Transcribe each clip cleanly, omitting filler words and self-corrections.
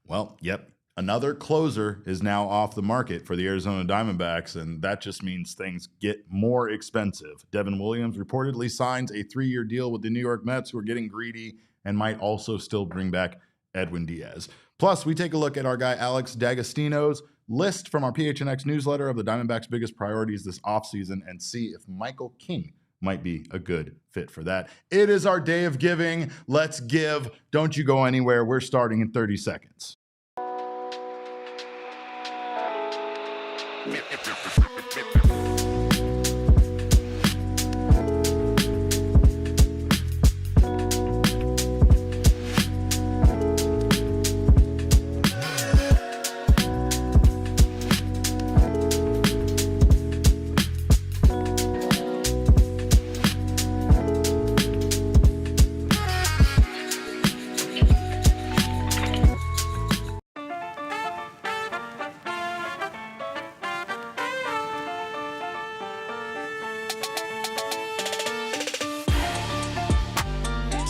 Well, yep. Another closer is now off the market for the Arizona Diamondbacks, and that just means things get more expensive. Devin Williams reportedly signs a 3-year deal with the New York Mets, who are getting greedy and might also still bring back Edwin Diaz. Plus, we take a look at our guy Alex D'Agostino's list from our PHNX Newsletter of the Diamondbacks' biggest priorities this offseason and see if Michael King might be a good fit for that. It is our day of giving. Let's give. Don't you go anywhere. We're starting in 30 seconds.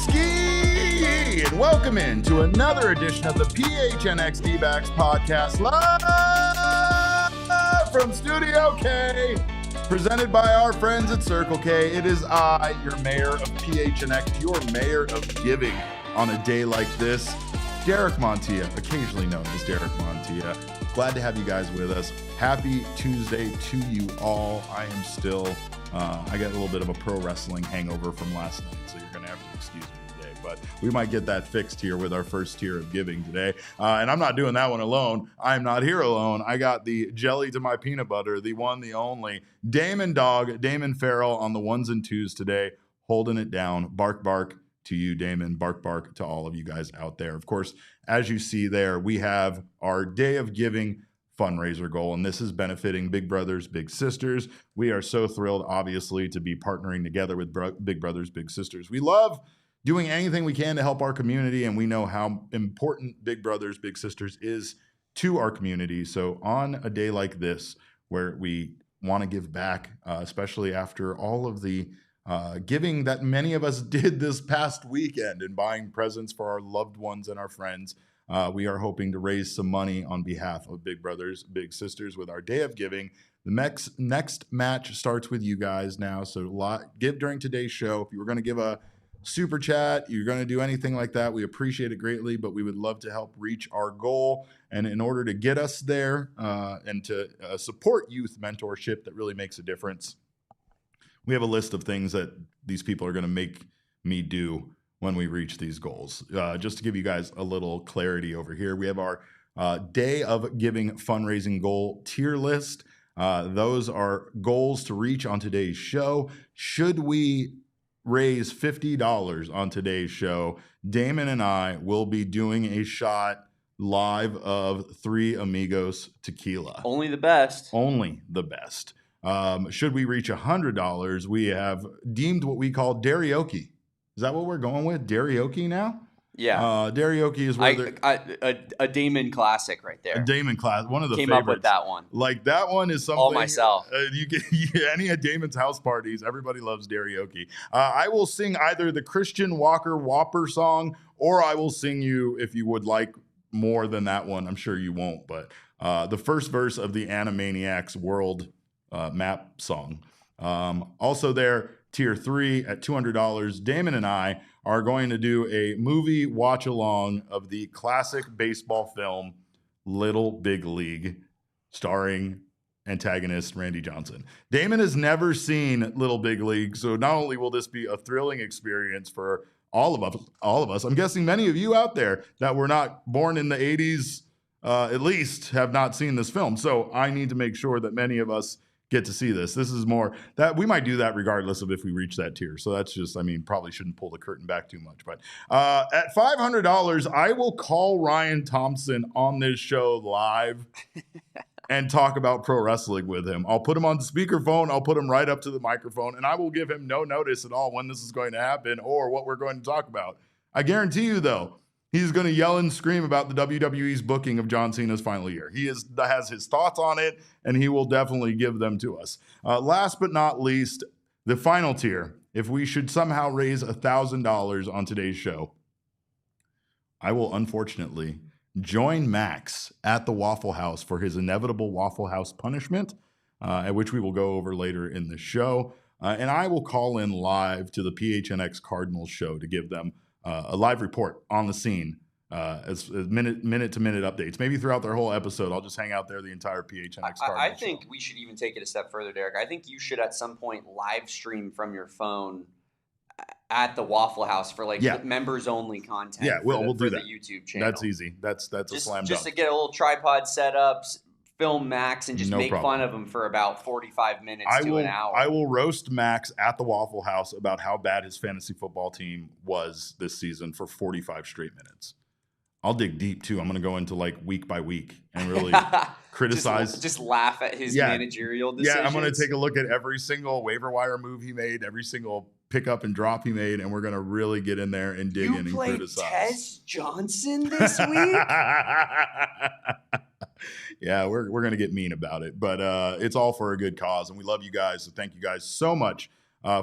SkeeYee, and welcome into another edition of the PHNX D-Backs podcast, live from Studio K, presented by our friends at Circle K. It is I, your mayor of PHNX, your mayor of giving on a day like this, Derek Montilla, occasionally known as Derek Montilla. Glad to have you guys with us. Happy Tuesday to you all. I am still, I got a little bit of a pro wrestling hangover from last night, so you're going to have to excuse me today. But we might get that fixed here with our first tier of giving today. And I'm not doing that one alone. I'm not here alone. I got the jelly to my peanut butter, the one, the only, Damon Dawg, Damon Farrell on the ones and twos today, holding it down. Bark, bark to you, Damon. Bark, bark to all of you guys out there. Of course, as you see there, we have our Day of Giving fundraiser goal, and this is benefiting Big Brothers Big Sisters. We are so thrilled, obviously, to be partnering together with Big Brothers Big Sisters. We love doing anything we can to help our community, and we know how important Big Brothers Big Sisters is to our community. So on a day like this, where we want to give back, especially after all of the giving that many of us did this past weekend and buying presents for our loved ones and our friends, we are hoping to raise some money on behalf of Big Brothers Big Sisters with our Day of Giving. The next match starts with you guys now, so give during today's show. If you were going to give a super chat, you're going to do anything like that, we appreciate it greatly, but we would love to help reach our goal. And in order to get us there and to support youth mentorship that really makes a difference, we have a list of things that these people are going to make me do when we reach these goals. Just to give you guys a little clarity over here, we have our Day of Giving fundraising goal tier list. Those are goals to reach on today's show. Should we raise $50 on today's show, Damon and I will be doing a shot live of Three Amigos tequila. Only the best. Only the best. Should we reach $100, we have deemed what we call karaoke. Is that what we're going with? Karaoke now? Yeah. Karaoke is where a Damon classic right there. A Damon class, one of the Came favorites. up with that one. Like that one is something. All myself. You get any of Damon's house parties. Everybody loves karaoke. I will sing either the Christian Walker Whopper song, or I will sing you if you would like more than that one. I'm sure you won't, but the first verse of the Animaniacs World map song. Also there, tier 3 at $200, Damon and I are going to do a movie watch along of the classic baseball film Little Big League, starring antagonist Randy Johnson. Damon has never seen Little Big League, so not only will this be a thrilling experience for all of us, I'm guessing many of you out there that were not born in the 80s at least have not seen this film. So I need to make sure that many of us get to see this. This is more that we might do that regardless of if we reach that tier. So that's just, probably shouldn't pull the curtain back too much. But at $500, I will call Ryan Thompson on this show live and talk about pro wrestling with him. I'll put him on speakerphone. I'll put him right up to the microphone, and I will give him no notice at all when this is going to happen or what we're going to talk about. I guarantee you, though, he's going to yell and scream about the WWE's booking of John Cena's final year. He has his thoughts on it, and he will definitely give them to us. Last but not least, the final tier. If we should somehow raise $1,000 on today's show, I will unfortunately join Max at the Waffle House for his inevitable Waffle House punishment, at which we will go over later in the show. And I will call in live to the PHNX Cardinals show to give them a live report on the scene, as minute-to-minute updates. Maybe throughout their whole episode, I'll just hang out there the entire PHNX Cardinals I think show. we should even take it a step further, Derek. I think you should at some point live stream from your phone at the Waffle House for members only content. Yeah, we'll do that. The YouTube channel. That's easy. That's a slam dunk. Just to get a little tripod set up, film Max, and just No make problem. fun of him for about 45 minutes to an hour. I will roast Max at the Waffle House about how bad his fantasy football team was this season for 45 straight minutes. I'll dig deep too. I'm going to go into week by week and really criticize. Just laugh at his managerial decisions. Yeah, I'm going to take a look at every single waiver wire move he made, every single pickup and drop he made, and we're going to really get in there and dig in and criticize. You played Tez Johnson this week? Yeah, we're going to get mean about it, but it's all for a good cause, and we love you guys, so thank you guys so much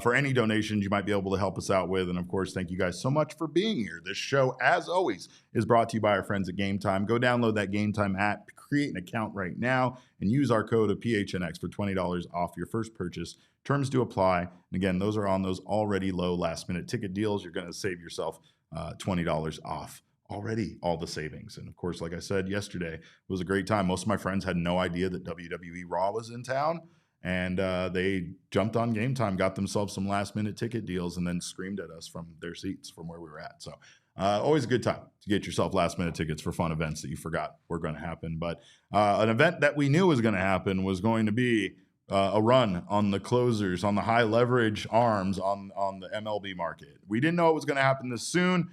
for any donations you might be able to help us out with, and of course, thank you guys so much for being here. This show, as always, is brought to you by our friends at Game Time. Go download that Game Time app, create an account right now, and use our code of PHNX for $20 off your first purchase. Terms do apply, and again, those are on those already low last-minute ticket deals. You're going to save yourself $20 off. Already all the savings. And of course, like I said yesterday, it was a great time. Most of my friends had no idea that WWE Raw was in town, and they jumped on Game Time, got themselves some last minute ticket deals, and then screamed at us from their seats from where we were at. So always a good time to get yourself last minute tickets for fun events that you forgot were going to happen. But an event that we knew was going to happen was going to be a run on the closers, on the high leverage arms on the MLB market. We didn't know it was going to happen this soon,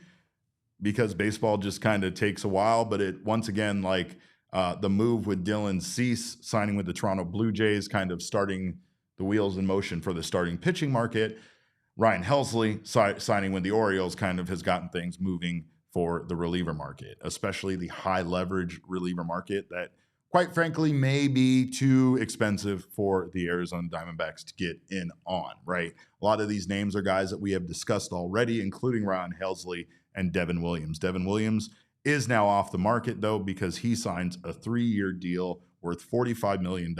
because baseball just kind of takes a while, but it once again, the move with Dylan Cease signing with the Toronto Blue Jays, kind of starting the wheels in motion for the starting pitching market. Ryan Helsley signing with the Orioles kind of has gotten things moving for the reliever market, especially the high leverage reliever market that, quite frankly, may be too expensive for the Arizona Diamondbacks to get in on, right? A lot of these names are guys that we have discussed already, including Ryan Helsley and Devin Williams. Devin Williams is now off the market, though, because he signs a 3-year deal worth $45 million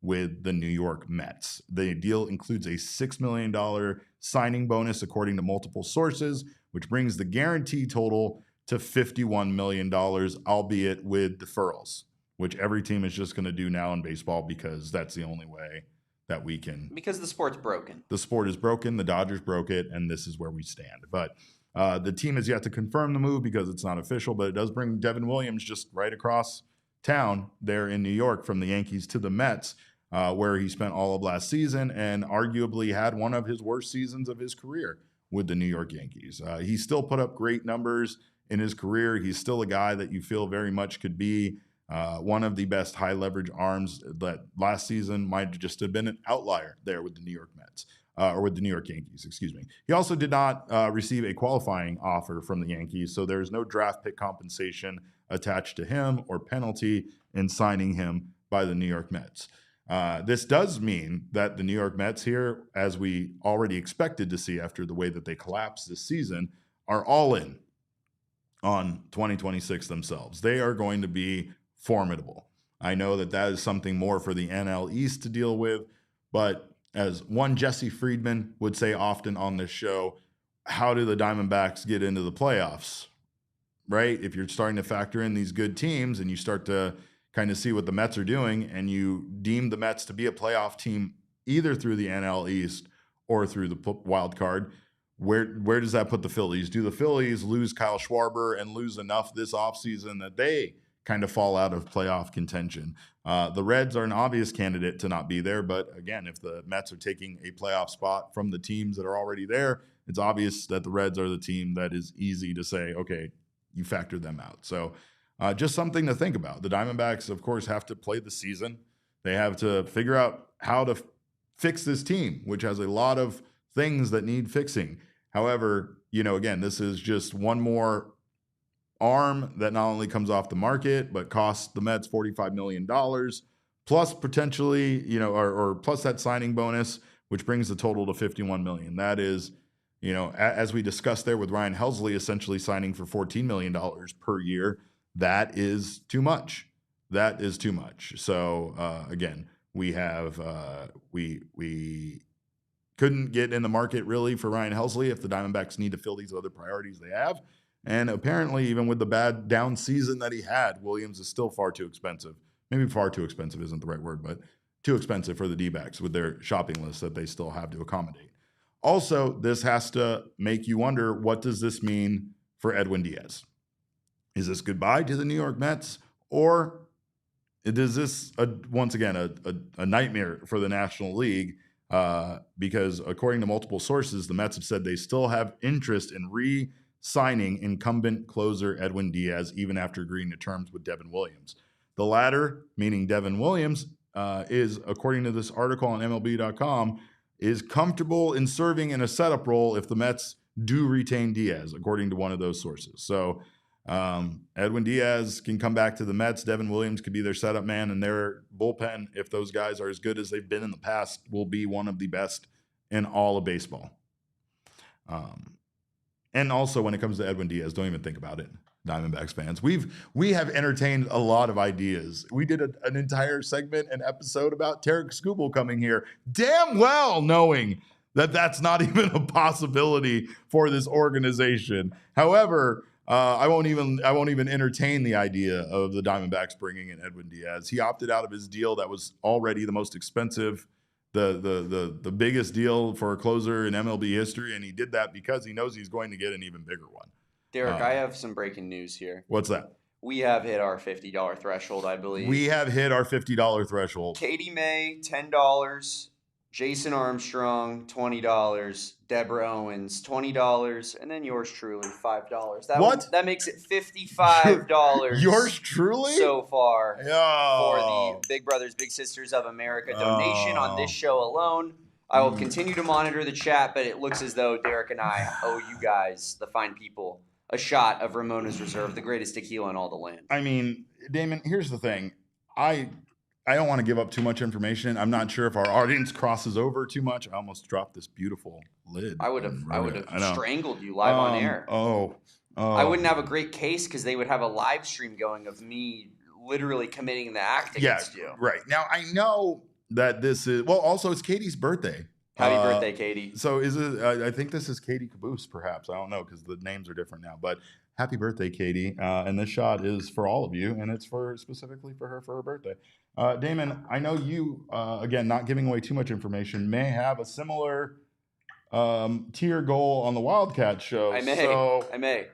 with the New York Mets. The deal includes a $6 million signing bonus, according to multiple sources, which brings the guarantee total to $51 million, albeit with deferrals, which every team is just going to do now in baseball because that's the only way that we can. Because the sport's broken. The sport is broken. The Dodgers broke it, and this is where we stand. But the team has yet to confirm the move because it's not official, but it does bring Devin Williams just right across town there in New York from the Yankees to the Mets, where he spent all of last season and arguably had one of his worst seasons of his career with the New York Yankees. He still put up great numbers in his career. He's still a guy that you feel very much could be one of the best high leverage arms that last season might just have been an outlier there with the New York Mets. Or with the New York Yankees, excuse me. He also did not receive a qualifying offer from the Yankees, so there's no draft pick compensation attached to him or penalty in signing him by the New York Mets. This does mean that the New York Mets here, as we already expected to see after the way that they collapsed this season, are all in on 2026 themselves. They are going to be formidable. I know that is something more for the NL East to deal with, but as one Jesse Friedman would say often on this show, how do the Diamondbacks get into the playoffs, right? If you're starting to factor in these good teams and you start to kind of see what the Mets are doing and you deem the Mets to be a playoff team either through the NL East or through the wild card, where does that put the Phillies? Do the Phillies lose Kyle Schwarber and lose enough this offseason that they kind of fall out of playoff contention? The Reds are an obvious candidate to not be there, but again, if the Mets are taking a playoff spot from the teams that are already there, it's obvious that the Reds are the team that is easy to say, okay, you factor them out. So just something to think about. The Diamondbacks, of course, have to play the season. They have to figure out how to fix this team, which has a lot of things that need fixing. However, again, this is just one more arm that not only comes off the market, but costs the Mets $45 million, plus potentially, or plus that signing bonus, which brings the total to $51 million. That is, as we discussed there with Ryan Helsley, essentially signing for $14 million per year. that is too much. That is too much. So again, we have we couldn't get in the market really for Ryan Helsley if the Diamondbacks need to fill these other priorities they have. And apparently, even with the bad down season that he had, Williams is still far too expensive. Maybe far too expensive isn't the right word, but too expensive for the D-backs with their shopping list that they still have to accommodate. Also, this has to make you wonder, what does this mean for Edwin Diaz? Is this goodbye to the New York Mets? Or is this, once again, a nightmare for the National League? Because according to multiple sources, the Mets have said they still have interest in re-signing incumbent closer Edwin Diaz, even after agreeing to terms with Devin Williams. The latter, meaning Devin Williams, is, according to this article on MLB.com, is comfortable in serving in a setup role if the Mets do retain Diaz, according to one of those sources. So Edwin Diaz can come back to the Mets. Devin Williams could be their setup man, and their bullpen, if those guys are as good as they've been in the past, will be one of the best in all of baseball. And also, when it comes to Edwin Diaz, don't even think about it, Diamondbacks fans. We have entertained a lot of ideas. We did an entire segment and episode about Tarek Skubal coming here, damn well knowing that that's not even a possibility for this organization. However, I won't even entertain the idea of the Diamondbacks bringing in Edwin Diaz. He opted out of his deal that was already the most expensive, the biggest deal for a closer in MLB history, and he did that because he knows he's going to get an even bigger one. Derek, I have some breaking news here. What's that? We have hit our $50 threshold, I believe. We have hit our $50 threshold. Katie May, $10. Jason Armstrong, $20. Deborah Owens, $20. And then yours truly, $5. That makes it $55. Yours truly? So far for the Big Brothers, Big Sisters of America donation on this show alone. I will continue to monitor the chat, but it looks as though Derek and I owe you guys, the fine people, a shot of Ramona's Reserve, the greatest tequila in all the land. I mean, Damon, here's the thing. I don't want to give up too much information. I'm not sure if our audience crosses over too much. I almost dropped this beautiful lid. I would have strangled you live on air. I wouldn't have a great case because they would have a live stream going of me literally committing the act against you. Right. Now, I know that this is, well, also it's Katie's birthday. Happy birthday, Katie. So is it, I think this is Katie Caboose, perhaps. I don't know because the names are different now. But happy birthday, Katie. And this shot is for all of you, and it's specifically for her birthday. Damon, I know you, again, not giving away too much information, may have a similar tier goal on the Wildcat show. I may.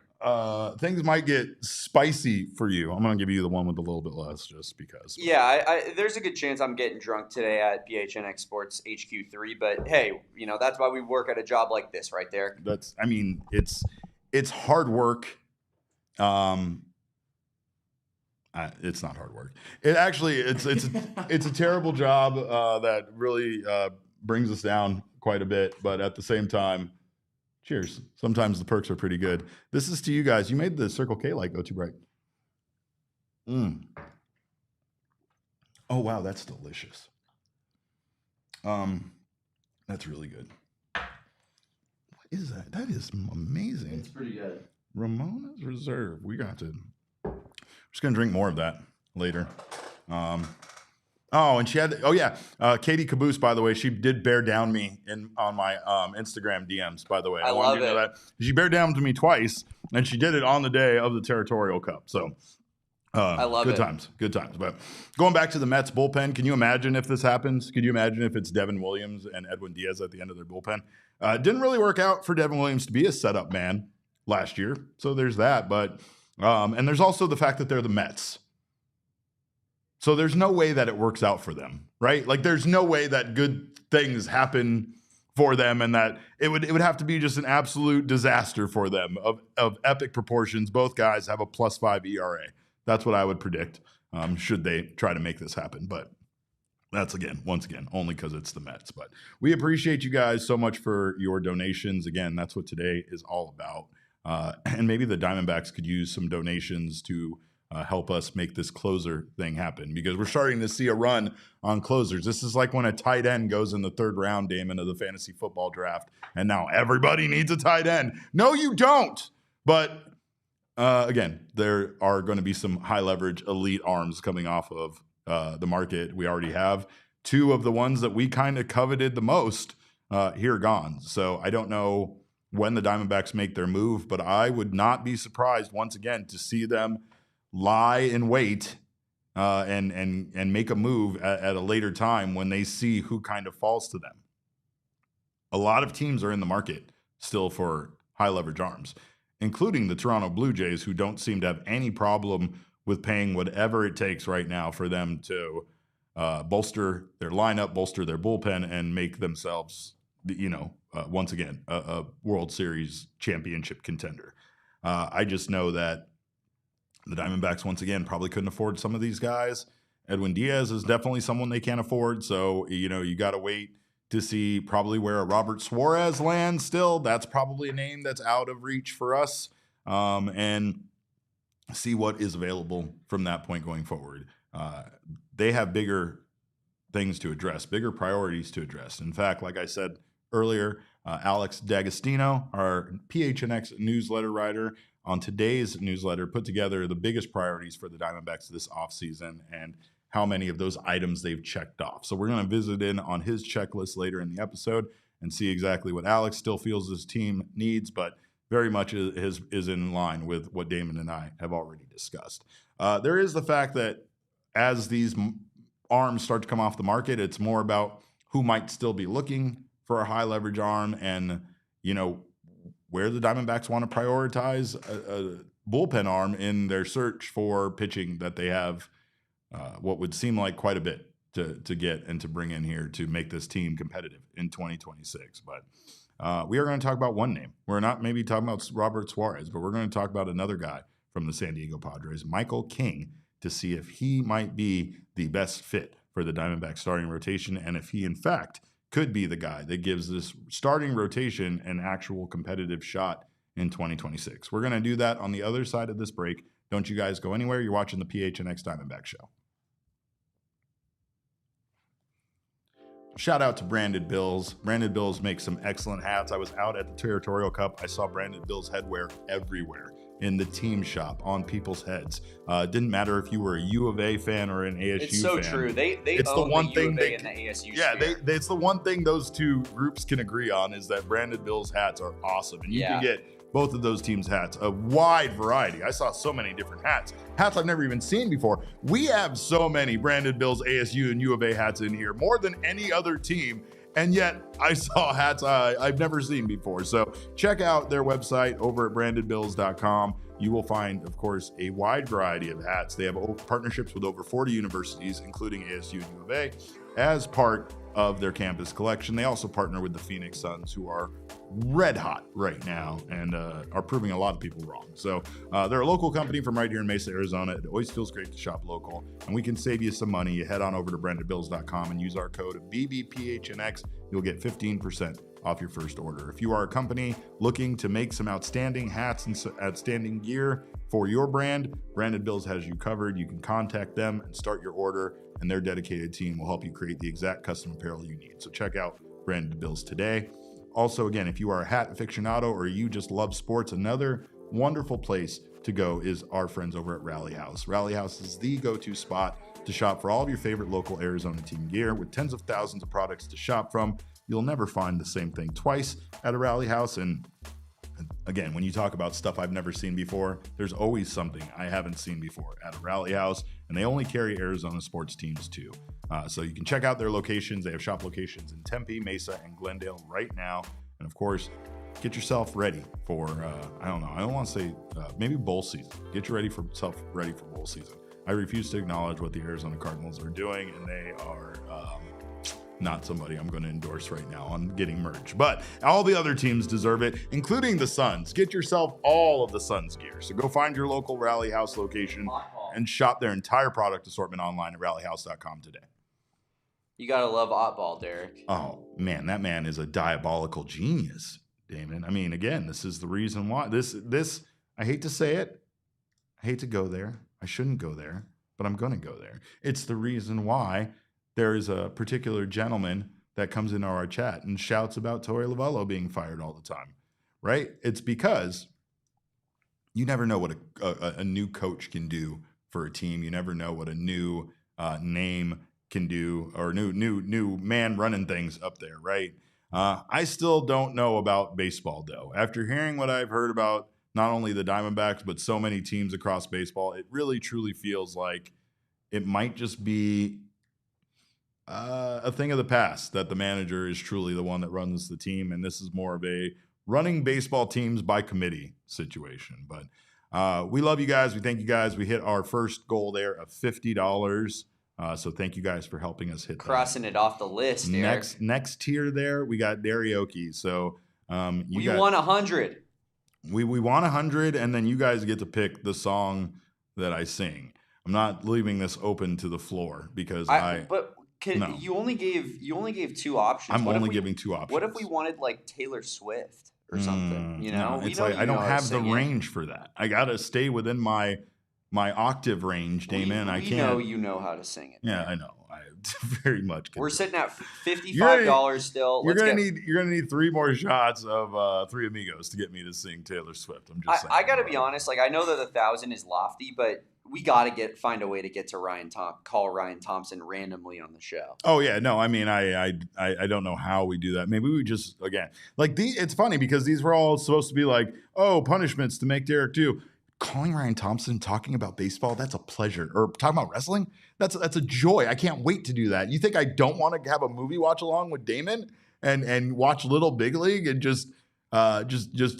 Things might get spicy for you. I'm going to give you the one with a little bit less just because. Yeah, there's a good chance I'm getting drunk today at PHNX Sports HQ3, but hey, that's why we work at a job like this right there. It's hard work. It's not hard work. It's a terrible job that really brings us down quite a bit, but at the same time, cheers. Sometimes the perks are pretty good. This is to you guys. You made the Circle K light go too bright. Oh, wow. That's delicious. That's really good. What is that? That is amazing. It's pretty good. Ramona's Reserve. We're just going to drink more of that later. And she had, Katie Caboose, by the way, she did bear down me on my Instagram DMs, by the way. I love it. Know that. She bear down to me twice, and she did it on the day of the Territorial Cup. So I love it. Good times. But going back to the Mets bullpen, can you imagine if this happens? Could you imagine if it's Devin Williams and Edwin Diaz at the end of their bullpen? It didn't really work out for Devin Williams to be a setup man last year. So there's that. But and there's also the fact that they're the Mets. So there's no way that it works out for them, right? Like there's no way that good things happen for them and that it would have to be just an absolute disaster for them of epic proportions. Both guys have a +5 ERA. That's what I would predict should they try to make this happen. But that's, once again, only because it's the Mets. But we appreciate you guys so much for your donations. Again, that's what today is all about. And maybe the Diamondbacks could use some donations to help us make this closer thing happen because we're starting to see a run on closers. This is like when a tight end goes in the third round, Damon, of the fantasy football draft, and now everybody needs a tight end. No, you don't. But Again, there are going to be some high leverage elite arms coming off of the market. We already have two of the ones that we kind of coveted the most here gone. So I don't know when the Diamondbacks make their move, but I would not be surprised once again to see them lie in wait and make a move at a later time when they see who kind of falls to them. A lot of teams are in the market still for high leverage arms, including the Toronto Blue Jays, who don't seem to have any problem with paying whatever it takes right now for them to bolster their lineup, bolster their bullpen, and make themselves, once again, a World Series championship contender. I just know that the Diamondbacks, once again, probably couldn't afford some of these guys. Edwin Diaz is definitely someone they can't afford. So, you got to wait to see probably where a Robert Suarez lands still. That's probably a name that's out of reach for us, and see what is available from that point going forward. They have bigger things to address, bigger priorities to address. In fact, like I said earlier, Alex D'Agostino, our PHNX newsletter writer, on today's newsletter put together the biggest priorities for the Diamondbacks this offseason and how many of those items they've checked off. So we're going to visit in on his checklist later in the episode and see exactly what Alex still feels his team needs, but very much is in line with what Damon and I have already discussed. There is the fact that as these arms start to come off the market, it's more about who might still be looking for a high leverage arm and, where the Diamondbacks want to prioritize a bullpen arm in their search for pitching that they have what would seem like quite a bit to get and to bring in here to make this team competitive in 2026. But we are going to talk about one name. We're not maybe talking about Robert Suarez, but we're going to talk about another guy from the San Diego Padres, Michael King, to see if he might be the best fit for the Diamondbacks starting rotation and if he, in fact, could be the guy that gives this starting rotation an actual competitive shot in 2026. We're going to do that on the other side of this break. Don't you guys go anywhere. You're watching the PHNX Diamondback Show. Shout out to Branded Bills. Branded Bills makes some excellent hats. I was out at the Territorial Cup. I saw Branded Bills headwear everywhere in the team shop on people's heads. Didn't matter if you were a U of A fan or an ASU fan. It's so true. They own the U of A and the ASU sphere. It's the one thing those two groups can agree on is that Branded Bills hats are awesome. And you can get both of those teams' hats, a wide variety. I saw so many different hats I've never even seen before. We have so many Branded Bills, ASU, and U of A hats in here, more than any other team. And yet I saw hats I've never seen before. So check out their website over at brandedbills.com. You will find, of course, a wide variety of hats. They have partnerships with over 40 universities, including ASU and U of A, as part of their campus collection. They also partner with the Phoenix Suns, who are red hot right now and are proving a lot of people wrong. So they're a local company from right here in Mesa, Arizona. It always feels great to shop local, and we can save you some money. You head on over to brandedbills.com and use our code BBPHNX. You'll get 15% off your first order. If you are a company looking to make some outstanding hats and outstanding gear for your brand, Branded Bills has you covered. You can contact them and start your order, and their dedicated team will help you create the exact custom apparel you need. So check out Branded Bills today. Also, again, if you are a hat aficionado or you just love sports, another wonderful place to go is our friends over at Rally House. Rally House is the go-to spot to shop for all of your favorite local Arizona team gear. With tens of thousands of products to shop from, you'll never find the same thing twice at a Rally House. And again, when you talk about stuff I've never seen before, there's always something I haven't seen before at a Rally House, and they only carry Arizona sports teams too. So you can check out their locations. They have shop locations in Tempe, Mesa, and Glendale right now. And of course, get yourself ready for, I don't want to say maybe bowl season. Get yourself ready for bowl season. I refuse to acknowledge what the Arizona Cardinals are doing, and they are not somebody I'm going to endorse right now on getting merch. But all the other teams deserve it, including the Suns. Get yourself all of the Suns gear. So go find your local Rally House location and shop their entire product assortment online at rallyhouse.com today. You got to love Oddball, Derek. Oh, man, that man is a diabolical genius, Damon. I mean, again, this is the reason why. This I hate to say it. I hate to go there. I shouldn't go there, but I'm going to go there. It's the reason why there is a particular gentleman that comes into our chat and shouts about Torey Lovello being fired all the time, right? It's because you never know what a new coach can do for a team. You never know what a new name can do, or new man running things up there, right? I still don't know about baseball, though. After hearing what I've heard about not only the Diamondbacks, but so many teams across baseball, it really truly feels like it might just be a thing of the past, that the manager is truly the one that runs the team, and this is more of a running baseball teams by committee situation. But we love you guys. We thank you guys. We hit our first goal there of $50. So thank you guys for helping us hit crossing it off the list. Next tier there, we got karaoke. So we want 100. We want 100, and then you guys get to pick the song that I sing. I'm not leaving this open to the floor because you only gave 2 options. I'm only giving 2 options. What if we wanted like Taylor Swift or something? No, it's like I don't have the range for that. I gotta stay within my octave range, Damon. I can't. You know how to sing it. Yeah, I know. I very much. We're sitting at $55 still. You're gonna need 3 more shots of Three Amigos to get me to sing Taylor Swift. I'm just saying. I gotta be honest. Like, I know that 1,000 is lofty, but we gotta find a way to get to call Ryan Thompson randomly on the show. Oh yeah, no, I mean I don't know how we do that. Maybe we just it's funny because these were all supposed to be like, oh, punishments to make Derek do. Calling Ryan Thompson, talking about baseball, that's a pleasure. Or talking about wrestling, that's a joy. I can't wait to do that. You think I don't want to have a movie watch along with Damon and watch Little Big League and just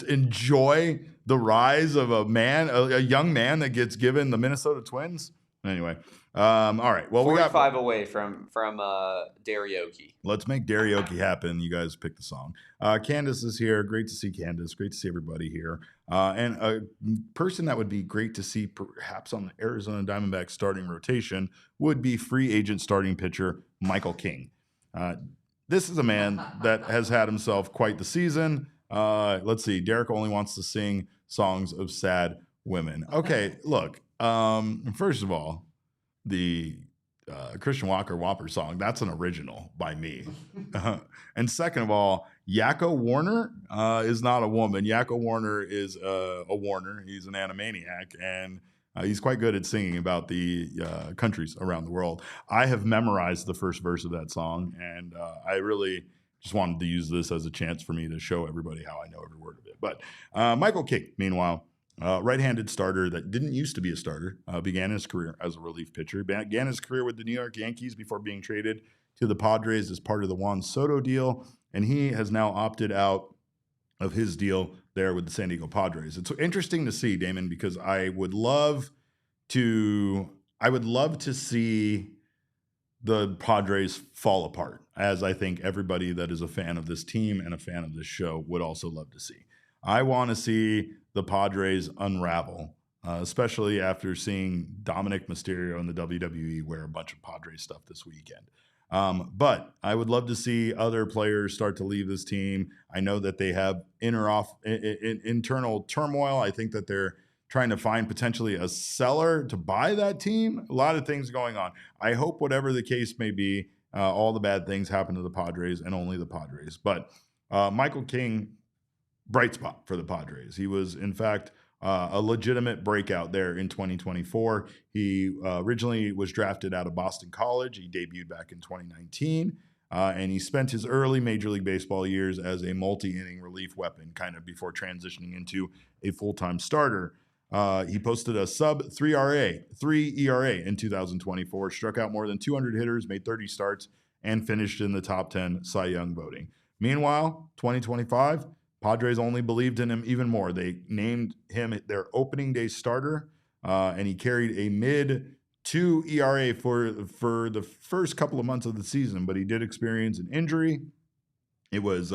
enjoy the rise of a young man that gets given the Minnesota Twins? Anyway, all right. Well, 45 we got away from karaoke. Let's make karaoke happen. You guys pick the song. Candace is here. Great to see Candace. Great to see everybody here. And a person that would be great to see perhaps on the Arizona Diamondbacks starting rotation would be free agent starting pitcher Michael King. This is a man that has had himself quite the season. Let's see. Derek only wants to sing songs of sad women. Okay, look. First of all, the Christian Walker Whopper song, that's an original by me. And second of all, Yakko Warner is not a woman. Yakko Warner is a Warner. He's an animaniac, and he's quite good at singing about the countries around the world. I have memorized the first verse of that song, and I really just wanted to use this as a chance for me to show everybody how I know every word of it. But Michael King, meanwhile, right-handed starter that didn't used to be a starter, began his career as a relief pitcher, began his career with the New York Yankees before being traded to the Padres as part of the Juan Soto deal, and he has now opted out of his deal there with the San Diego Padres. It's interesting to see, Damon, because I would love to see the Padres fall apart, as I think everybody that is a fan of this team and a fan of this show would also love to see. I want to see the Padres unravel, especially after seeing Dominic Mysterio in the WWE wear a bunch of Padres stuff this weekend. But I would love to see other players start to leave this team. I know that they have internal turmoil. I think that they're trying to find potentially a seller to buy that team. A lot of things going on. I hope whatever the case may be, all the bad things happen to the Padres and only the Padres. But Michael King, bright spot for the Padres. He was, in fact, a legitimate breakout there in 2024. He originally was drafted out of Boston College. He debuted back in 2019, and he spent his early Major League Baseball years as a multi-inning relief weapon, kind of before transitioning into a full-time starter. He posted a sub-3 ERA in 2024, struck out more than 200 hitters, made 30 starts, and finished in the top 10 Cy Young voting. Meanwhile, 2025, Padres only believed in him even more. They named him their opening day starter, and he carried a mid-2 ERA for the first couple of months of the season, but he did experience an injury. It was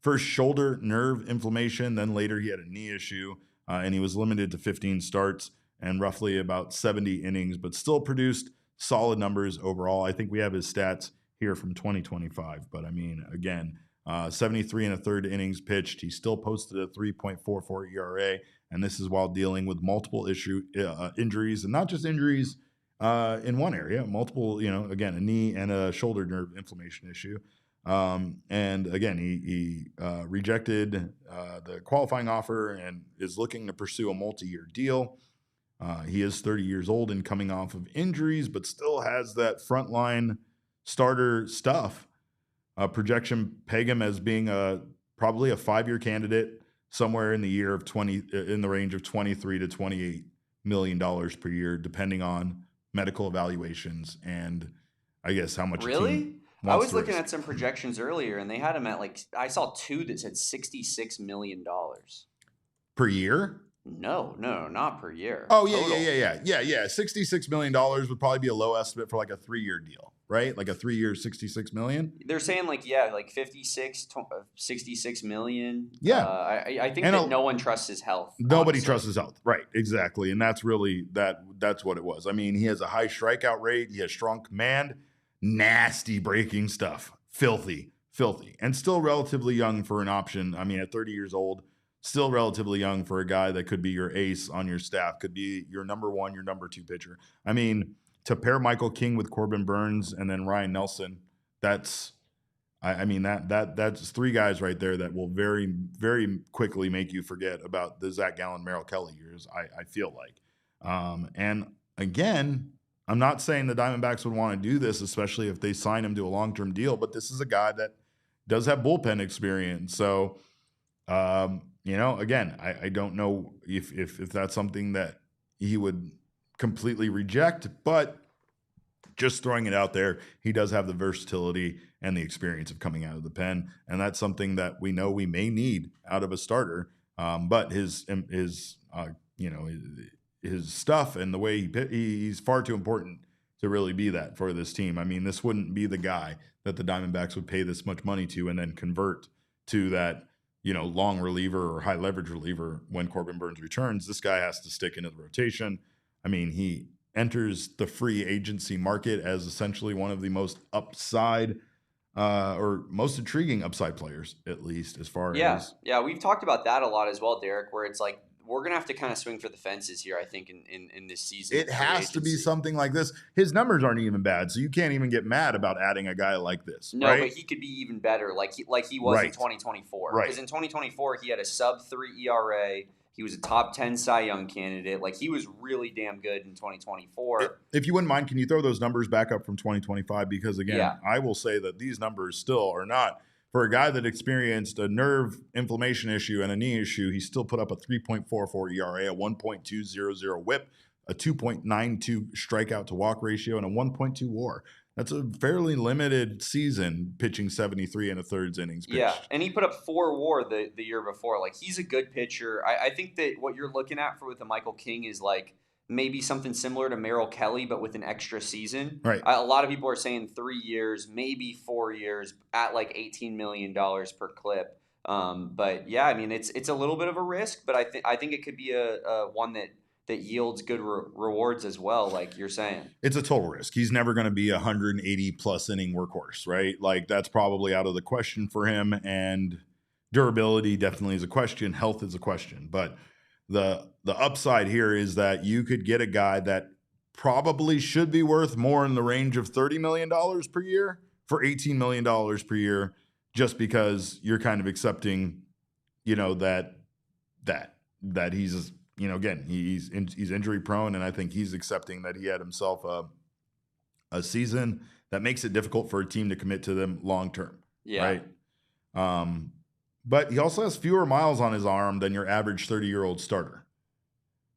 first shoulder nerve inflammation, then later he had a knee issue, and he was limited to 15 starts and roughly about 70 innings, but still produced solid numbers overall. I think we have his stats here from 2025, but I mean, again, 73 and a third innings pitched. He still posted a 3.44 ERA, and this is while dealing with multiple injuries, and not just injuries in one area, multiple, again, a knee and a shoulder nerve inflammation issue. And again, he rejected the qualifying offer and is looking to pursue a multi-year deal. He is 30 years old and coming off of injuries, but still has that frontline starter stuff. Projection peg him as being probably a 5-year candidate somewhere in the year of in the range of $23 to $28 million per year, depending on medical evaluations and I guess how much. Really? I was looking at some projections earlier, and they had him at I saw 2 that said $66 million per year. No, not per year. Oh yeah. $66 million would probably be a low estimate for like a 3-year deal, right? Like a 3-year, $66 million. They're saying 66 million. Yeah. I think that no one trusts his health. Nobody honestly. trusts his health. Right. Exactly. And that's really that's what it was. I mean, he has a high strikeout rate. He has strong command, nasty breaking stuff, filthy, and still relatively young for an option. I mean, at 30 years old, still relatively young for a guy that could be your ace on your staff, could be your number 1, your number 2 pitcher. I mean, to pair Michael King with Corbin Burns and then Ryan Nelson, that's 3 guys right there that will very, very quickly make you forget about the Zac Gallen, Merrill Kelly years, I feel like. And again, I'm not saying the Diamondbacks would want to do this, especially if they sign him to a long-term deal, but this is a guy that does have bullpen experience. So, again, I don't know if that's something that he would completely reject, but just throwing it out there, he does have the versatility and the experience of coming out of the pen, and that's something that we know we may need out of a starter. But his stuff and the way he's far too important to really be that for this team. I mean, this wouldn't be the guy that the Diamondbacks would pay this much money to and then convert to that, long reliever or high leverage reliever when Corbin Burns returns. This guy has to stick into the rotation. I mean, he enters the free agency market as essentially one of the most upside or most intriguing upside players, at least as far as. Yeah, we've talked about that a lot as well, Derek, where it's like, we're going to have to kind of swing for the fences here, I think, in this season. It has to be something like this. His numbers aren't even bad, so you can't even get mad about adding a guy like this. No, right? But he could be even better, like he was in 2024. Right. Because in 2024, he had a sub-3 ERA. He was a top 10 Cy Young candidate. He was really damn good in 2024. If you wouldn't mind, can you throw those numbers back up from 2025? Because, again, I will say that these numbers still are not – for a guy that experienced a nerve inflammation issue and a knee issue, he still put up a 3.44 ERA, a 1.200 whip, a 2.92 strikeout to walk ratio, and a 1.2 WAR. That's a fairly limited season pitching 73 and a thirds innings pitched. Yeah, and he put up 4 WAR the year before. He's a good pitcher. I think that what you're looking at with the Michael King is maybe something similar to Merrill Kelly, but with an extra season. Right. A lot of people are saying 3 years, maybe 4 years at $18 million per clip. But yeah, I mean, it's a little bit of a risk, but I think it could be a one that yields good rewards as well, like you're saying. It's a total risk. He's never going to be 180 plus inning workhorse, right? That's probably out of the question for him, and durability definitely is a question. Health is a question, but the upside here is that you could get a guy that probably should be worth more in the range of $30 million per year for $18 million per year, just because you're kind of accepting, that he's, again, he's injury prone. And I think he's accepting that he had himself a season that makes it difficult for a team to commit to them long-term. Yeah. Right. But he also has fewer miles on his arm than your average 30-year-old starter,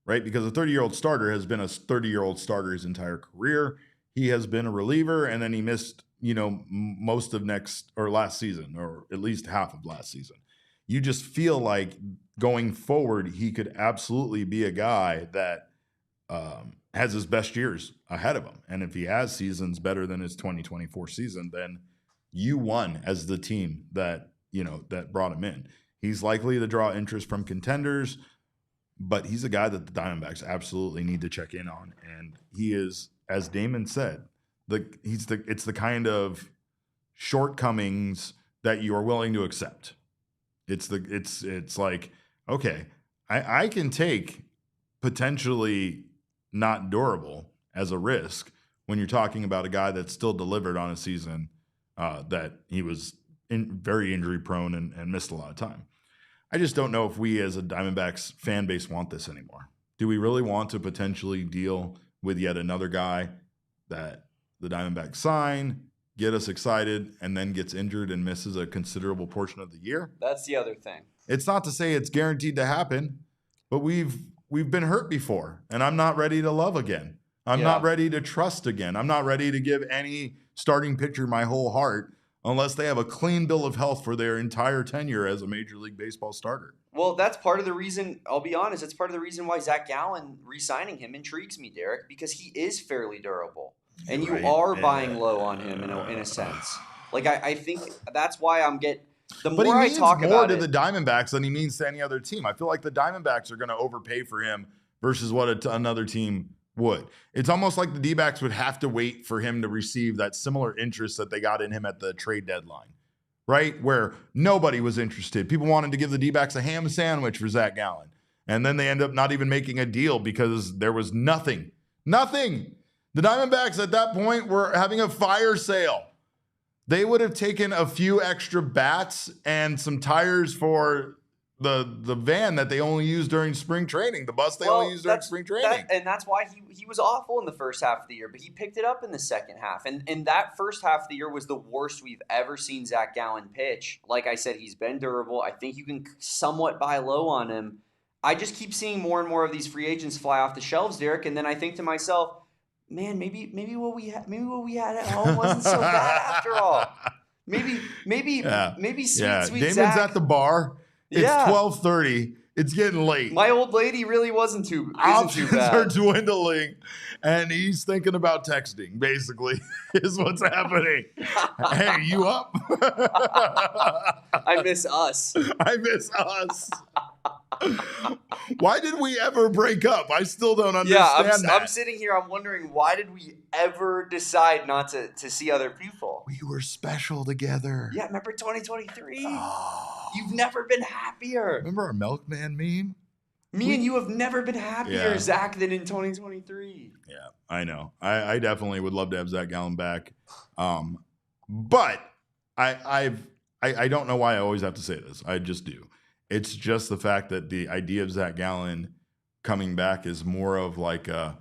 right? Because a 30-year-old starter has been a 30-year-old starter his entire career. He has been a reliever, and then he missed, most of last season, or at least half of last season. You just feel like going forward, he could absolutely be a guy that has his best years ahead of him. And if he has seasons better than his 2024 season, then you won as the team that brought him in. He's likely to draw interest from contenders, but he's a guy that the Diamondbacks absolutely need to check in on. And he is, as Damon said, it's the kind of shortcomings that you are willing to accept. It's like, okay, I can take potentially not durable as a risk when you're talking about a guy that's still delivered on a season that he was very injury prone and missed a lot of time. I just don't know if we as a Diamondbacks fan base want this anymore. Do we really want to potentially deal with yet another guy that the Diamondbacks sign, get us excited, and then gets injured and misses a considerable portion of the year? That's the other thing. It's not to say it's guaranteed to happen, but we've been hurt before, and I'm not ready to love again. I'm not ready to trust again. I'm not ready to give any starting pitcher my whole heart unless they have a clean bill of health for their entire tenure as a Major League Baseball starter. Well, that's part of the reason, I'll be honest, it's part of the reason why Zac Gallen re-signing him intrigues me, Derek, because he is fairly durable. And you are buying low on him in a sense. Like, I think that's why the more I talk about it. But he means more to the Diamondbacks than he means to any other team. I feel like the Diamondbacks are going to overpay for him versus what another team would. It's almost like the D-backs would have to wait for him to receive that similar interest that they got in him at the trade deadline, right? Where nobody was interested. People wanted to give the D-backs a ham sandwich for Zac Gallen. And then they end up not even making a deal because there was nothing. Nothing. The Diamondbacks at that point were having a fire sale. They would have taken a few extra bats and some tires for the van that they only used during spring training, the bus they only used during spring training. And that's why he was awful in the first half of the year, but he picked it up in the second half. And that first half of the year was the worst we've ever seen Zac Gallen pitch. Like I said, he's been durable. I think you can somewhat buy low on him. I just keep seeing more and more of these free agents fly off the shelves, Derek, and then I think to myself, man, maybe what we had at home wasn't so bad after all. Maybe sweet Damon's Zac. at the bar. It's 12:30. It's getting late. My old lady really isn't too Options bad. are dwindling, and he's thinking about texting, basically, is what's happening. Hey, you up? I miss us. I miss us. Why did we ever break up? I still don't understand that. I'm sitting here. I'm wondering, why did we ever decide not to see other people? We were special together. Yeah, remember 2023? You've never been happier. Remember our Milkman meme? Me and you have never been happier, Zach, than in 2023. Yeah, I know. I definitely would love to have Zac Gallen back. But I don't know why I always have to say this. I just do. It's just the fact that the idea of Zac Gallen coming back is more of like a,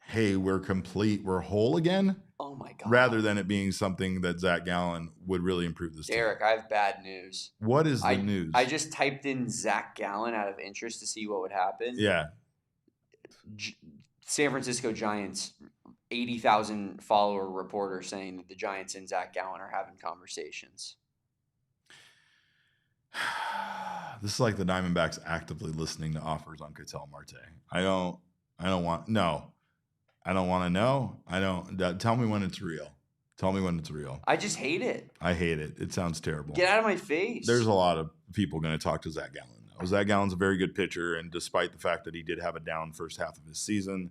hey, we're complete, we're whole again. Oh my God. Rather than it being something that Zac Gallen would really improve this Derek, team. I have bad news. What is the news? I just typed in Zac Gallen out of interest to see what would happen. Yeah. San Francisco Giants, 80,000 follower reporter saying that the Giants and Zac Gallen are having conversations. This is like the Diamondbacks actively listening to offers on Ketel Marte. I don't want to know. Tell me when it's real. Tell me when it's real. I just hate it. I hate it. It sounds terrible. Get out of my face. There's a lot of people going to talk to Zac Gallen. Zac Gallen's a very good pitcher, and despite the fact that he did have a down first half of his season,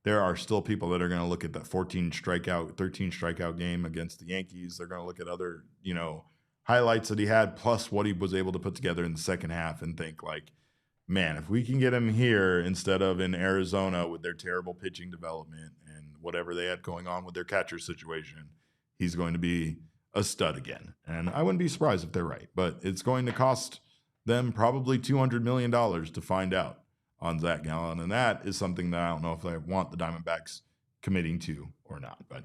there are still people that are going to look at that 13 strikeout game against the Yankees. They're going to look at other, highlights that he had, plus what he was able to put together in the second half, and think like, man, if we can get him here instead of in Arizona with their terrible pitching development and whatever they had going on with their catcher situation, he's going to be a stud again. And I wouldn't be surprised if they're right, but it's going to cost them probably $200 million to find out on Zac Gallen. And that is something that I don't know if I want the Diamondbacks committing to or not. But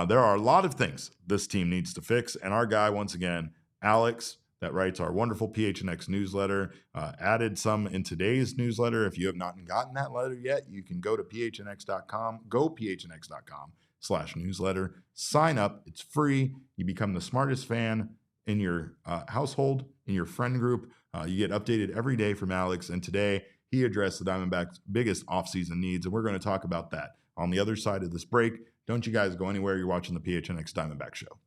there are a lot of things this team needs to fix. And our guy, once again, Alex, that writes our wonderful PHNX newsletter, added some in today's newsletter. If you have not gotten that letter yet, you can go to phnx.com, phnx.com/newsletter, sign up. It's free. You become the smartest fan in your household, in your friend group. You get updated every day from Alex. And today he addressed the Diamondbacks' biggest offseason needs. And we're going to talk about that on the other side of this break. Don't you guys go anywhere. You're watching the PHNX Diamondback Show.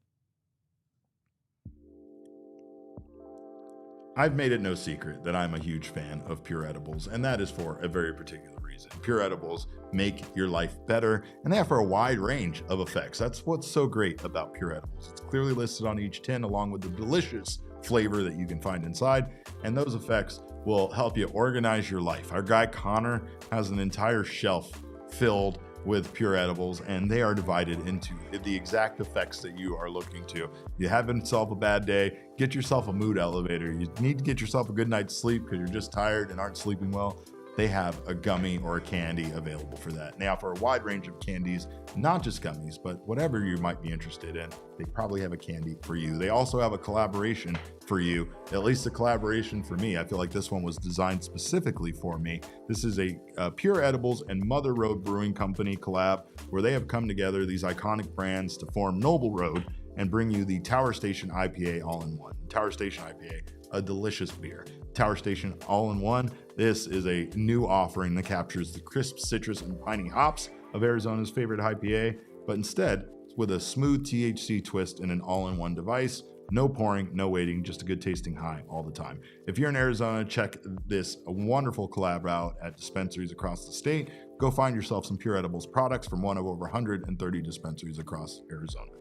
I've made it no secret that I'm a huge fan of Pure Edibles, and that is for a very particular reason. Pure Edibles make your life better, and they offer a wide range of effects. That's what's so great about Pure Edibles. It's clearly listed on each tin along with the delicious flavor that you can find inside, and those effects will help you organize your life. Our guy Connor has an entire shelf filled with pure edibles, and they are divided into the exact effects that you are looking to. You have yourself a bad day, get yourself a mood elevator. You need to get yourself a good night's sleep because you're just tired and aren't sleeping well. They have a gummy or a candy available for that. And they offer a wide range of candies, not just gummies, but whatever you might be interested in. They probably have a candy for you. They also have a collaboration for you, at least a collaboration for me. I feel like this one was designed specifically for me. This is a Pure Edibles and Mother Road Brewing Company collab where they have come together, these iconic brands, to form Noble Road and bring you the Tower Station IPA all-in-one. Tower Station IPA, a delicious beer. Tower Station all-in-one. This is a new offering that captures the crisp citrus and piney hops of Arizona's favorite IPA, but instead with a smooth THC twist in an all-in-one device. No pouring, no waiting, just a good tasting high all the time. If you're in Arizona, check this wonderful collab out at dispensaries across the state. Go find yourself some Pure Edibles products from one of over 130 dispensaries across Arizona.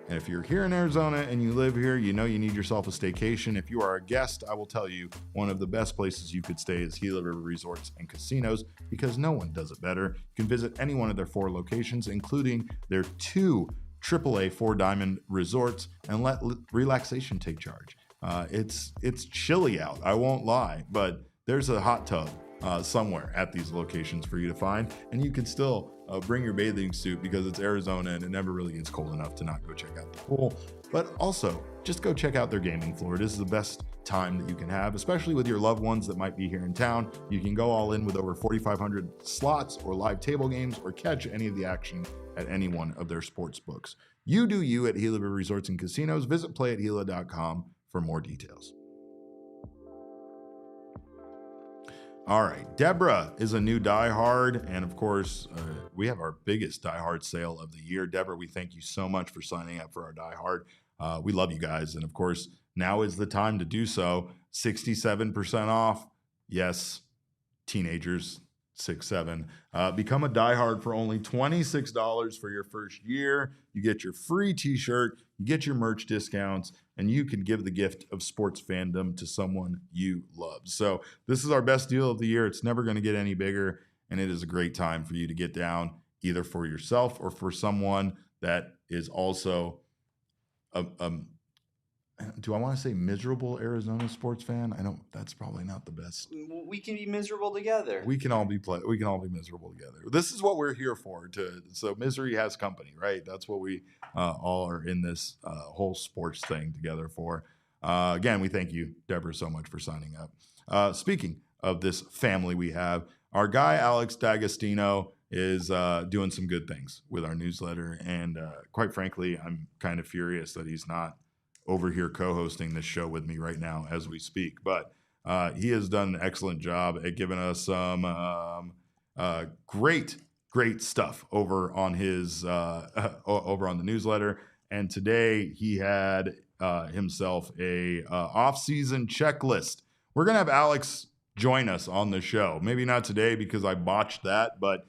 And if you're here in Arizona and you live here, you know you need yourself a staycation. If you are a guest, I will tell you one of the best places you could stay is Gila River Resorts and Casinos because no one does it better. You can visit any one of their 4 locations, including their 2 AAA 4-diamond resorts, and let relaxation take charge. It's chilly out, I won't lie, but there's a hot tub somewhere at these locations for you to find, and you can still bring your bathing suit because it's Arizona and it never really gets cold enough to not go check out the pool. But also, just go check out their gaming floor. This is the best time that you can have, especially with your loved ones that might be here in town. You can go all in with over 4,500 slots or live table games or catch any of the action at any one of their sports books. You do you at Gila River Resorts and Casinos. Visit playathila.com for more details. All right, Deborah is a new diehard, and of course, we have our biggest diehard sale of the year. Deborah, we thank you so much for signing up for our diehard. We love you guys, and of course, now is the time to do so. 67% off. Yes, teenagers, 6'7". Become a diehard for only $26 for your first year. You get your free t-shirt, you get your merch discounts, and you can give the gift of sports fandom to someone you love. So this is our best deal of the year. It's never going to get any bigger, and it is a great time for you to get down either for yourself or for someone that is also do I want to say miserable Arizona sports fan? I don't. That's probably not the best. We can be miserable together. We can all be miserable together. This is what we're here for. So misery has company, right? That's what we all are in this whole sports thing together for. Again, we thank you, Deborah, so much for signing up. Speaking of this family we have, our guy Alex D'Agostino is doing some good things with our newsletter, and quite frankly, I'm kind of furious that he's not over here co-hosting this show with me right now as we speak. But he has done an excellent job at giving us some great stuff over on his over on the newsletter. And today he had himself a off-season checklist. We're gonna have Alex join us on the show. Maybe not today because I botched that, but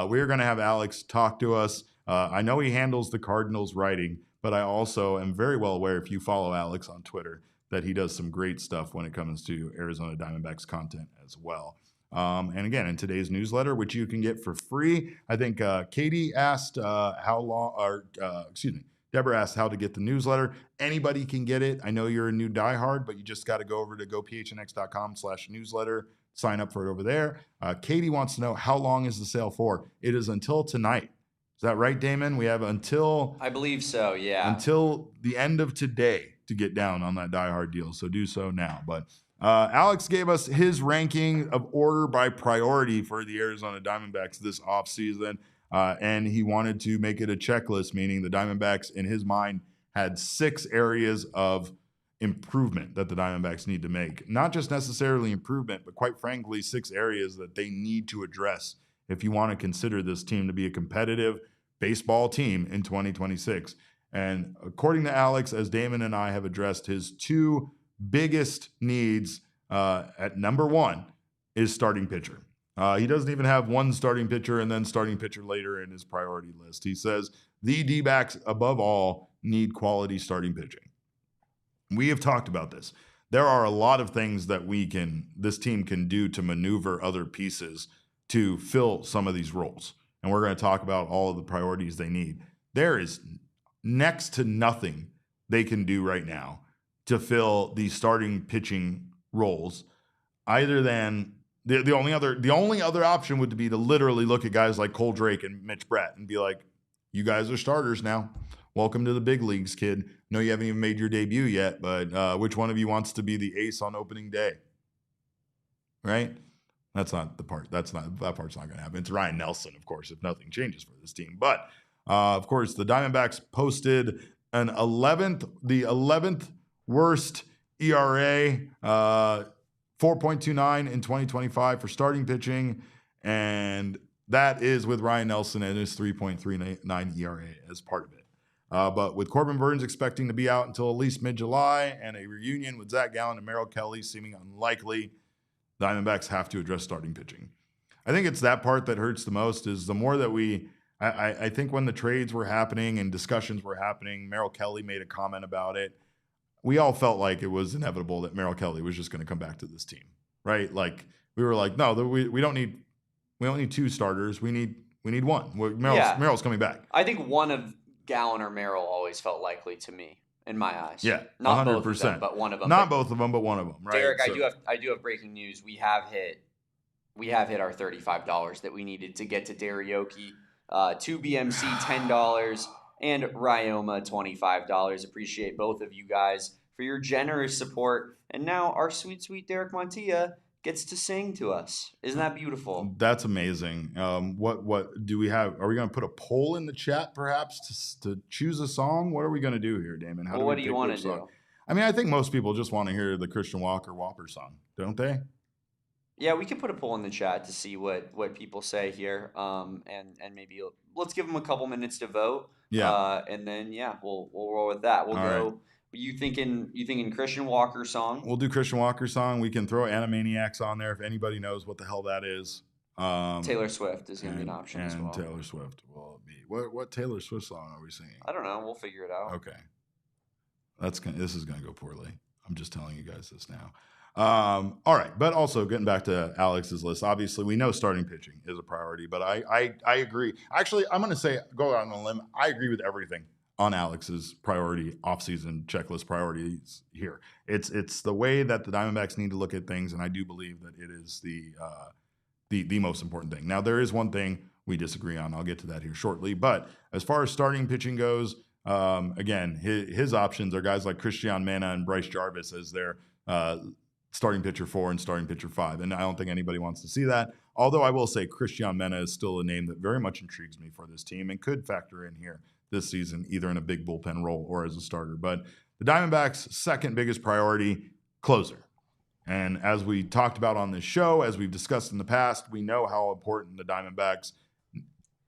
we're gonna have Alex talk to us. I know he handles the Cardinals writing, but I also am very well aware, if you follow Alex on Twitter, that he does some great stuff when it comes to Arizona Diamondbacks content as well. And again, in today's newsletter, which you can get for free, I think Katie asked Deborah asked how to get the newsletter. Anybody can get it. I know you're a new diehard, but you just got to go over to gophnx.com/newsletter, sign up for it over there. Katie wants to know, how long is the sale for? It is until tonight. Is that right, Damon? We have until... I believe so, yeah. Until the end of today to get down on that diehard deal, so do so now. But Alex gave us his ranking of order by priority for the Arizona Diamondbacks this offseason, and he wanted to make it a checklist, meaning the Diamondbacks, in his mind, had 6 areas of improvement that the Diamondbacks need to make. Not just necessarily improvement, but quite frankly, 6 areas that they need to address if you want to consider this team to be a competitive baseball team in 2026. And according to Alex, as Damon and I have addressed, his 2 biggest needs at number 1 is starting pitcher. He doesn't even have one starting pitcher and then starting pitcher later in his priority list. He says the D-backs, above all, need quality starting pitching. We have talked about this. There are a lot of things that this team can do to maneuver other pieces to fill some of these roles. And we're going to talk about all of the priorities they need. There is next to nothing they can do right now to fill these starting pitching roles, either than the only other option would be to literally look at guys like Cole Drake and Mitch Brett and be like, you guys are starters now. Welcome to the big leagues, kid. No, you haven't even made your debut yet, but which one of you wants to be the ace on opening day? Right? That part's not going to happen. It's Ryan Nelson, of course, if nothing changes for this team. But of course, the Diamondbacks posted the 11th worst ERA, 4.29 in 2025 for starting pitching, and that is with Ryan Nelson and his 3.39 ERA as part of it. But with Corbin Burnes expecting to be out until at least mid-July and a reunion with Zac Gallen and Merrill Kelly seeming unlikely, the Diamondbacks have to address starting pitching. I think it's that part that hurts the most, is the more that I think when the trades were happening and discussions were happening, Merrill Kelly made a comment about it. We all felt like it was inevitable that Merrill Kelly was just going to come back to this team, right? Like we were like, no, we don't need two starters. We need one. Merrill's coming back. I think one of Gallen or Merrill always felt likely to me, in my eyes. Yeah, not 100%. both of them, but one of them. Not both of them, but one of them. Right, Derek, I do have breaking news. We have hit our $35 that we needed to get to Darioki. 2 BMC $10 and Ryoma $25. Appreciate both of you guys for your generous support. And now our sweet Derek Montilla gets to sing to us. Isn't that beautiful? That's amazing. What do we have? Are we going to put a poll in the chat perhaps to choose a song? What are we going to do here, Damon? What do you want to do? I mean, I think most people just want to hear the Christian Walker Whopper song, don't they? Yeah, we can put a poll in the chat to see what people say here, and maybe let's give them a couple minutes to vote. Yeah, and then we'll roll with that. We'll go. Right. You thinking Christian Walker song? We'll do Christian Walker song. We can throw Animaniacs on there if anybody knows what the hell that is. Taylor Swift is going to be an option as well. And Taylor Swift will be. What Taylor Swift song are we singing? I don't know. We'll figure it out. Okay. This is going to go poorly. I'm just telling you guys this now. All right, but also getting back to Alex's list, obviously we know starting pitching is a priority, but I agree. Actually, I'm going to go out on a limb. I agree with everything on Alex's priority offseason checklist priorities here. It's the way that the Diamondbacks need to look at things, and I do believe that it is the most important thing. Now, there is one thing we disagree on. I'll get to that here shortly. But as far as starting pitching goes, again, his options are guys like Christian Mena and Bryce Jarvis as their starting pitcher 4 and starting pitcher 5. And I don't think anybody wants to see that. Although I will say Christian Mena is still a name that very much intrigues me for this team and could factor in here this season, either in a big bullpen role or as a starter. But the Diamondbacks' second biggest priority, closer. And as we talked about on this show, as we've discussed in the past, we know how important the Diamondbacks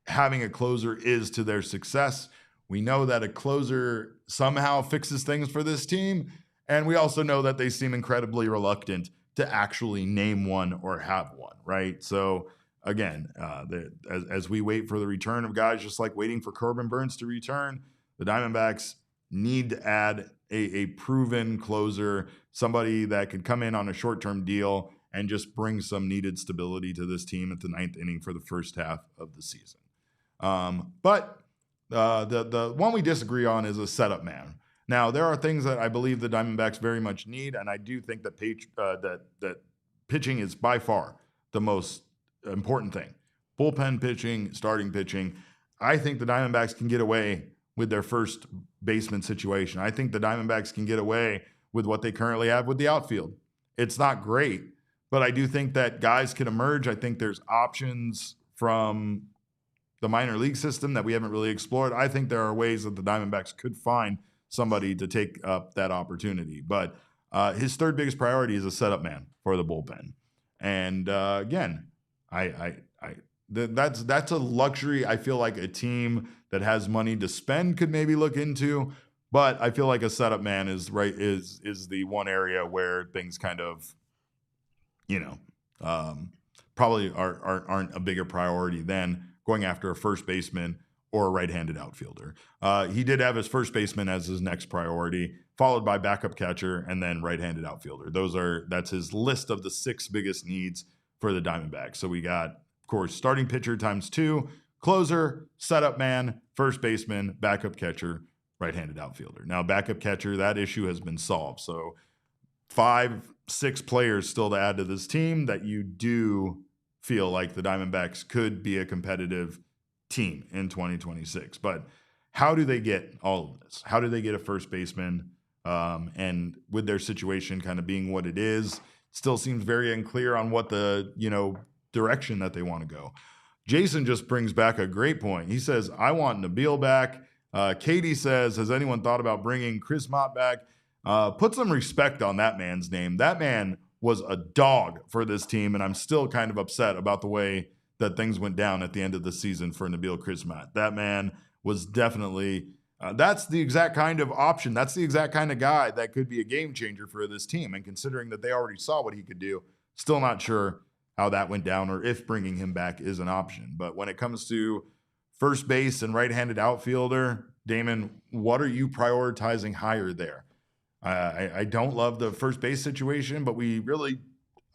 having a closer is to their success. We know that a closer somehow fixes things for this team. And we also know that they seem incredibly reluctant to actually name one or have one, right? So again, as we wait for the return of guys, just like waiting for Corbin Burnes to return, the Diamondbacks need to add a proven closer, somebody that could come in on a short-term deal and just bring some needed stability to this team at the ninth inning for the first half of the season. But the one we disagree on is a setup man. Now, there are things that I believe the Diamondbacks very much need, and I do think that that pitching is by far the most important thing. Bullpen pitching, starting pitching. I think the Diamondbacks can get away with their first baseman situation. I think the Diamondbacks can get away with what they currently have with the outfield. It's not great, but I do think that guys can emerge. I think there's options from the minor league system that we haven't really explored. I think there are ways that the Diamondbacks could find somebody to take up that opportunity. But his third biggest priority is a setup man for the bullpen. And again, that's a luxury I feel like a team that has money to spend could maybe look into. But I feel like a setup man is the one area where things kind of, probably aren't a bigger priority than going after a first baseman or a right-handed outfielder. He did have his first baseman as his next priority, followed by backup catcher and then right-handed outfielder. That's his list of the 6 biggest needs for the Diamondbacks. So we got of course, starting pitcher times 2, closer, setup man, first baseman, backup catcher, right-handed outfielder. Now, backup catcher, that issue has been solved. So 5-6 players still to add to this team that you do feel like the Diamondbacks could be a competitive team in 2026. But how do they get all of this? How do they get a first baseman? And with their situation kind of being what it is, still seems very unclear on what the, direction that they want to go. Jason just brings back a great point. He says, I want Nabil back. Katie says, has anyone thought about bringing Chris Mott back? Put some respect on that man's name. That man was a dog for this team, and I'm still kind of upset about the way that things went down at the end of the season for Nabil Chris Mott. That man was definitely that's the exact kind of option. That's the exact kind of guy that could be a game changer for this team. And considering that they already saw what he could do, still not sure how that went down or if bringing him back is an option. But when it comes to first base and right-handed outfielder, Damon, what are you prioritizing higher there? I don't love the first base situation, but we really,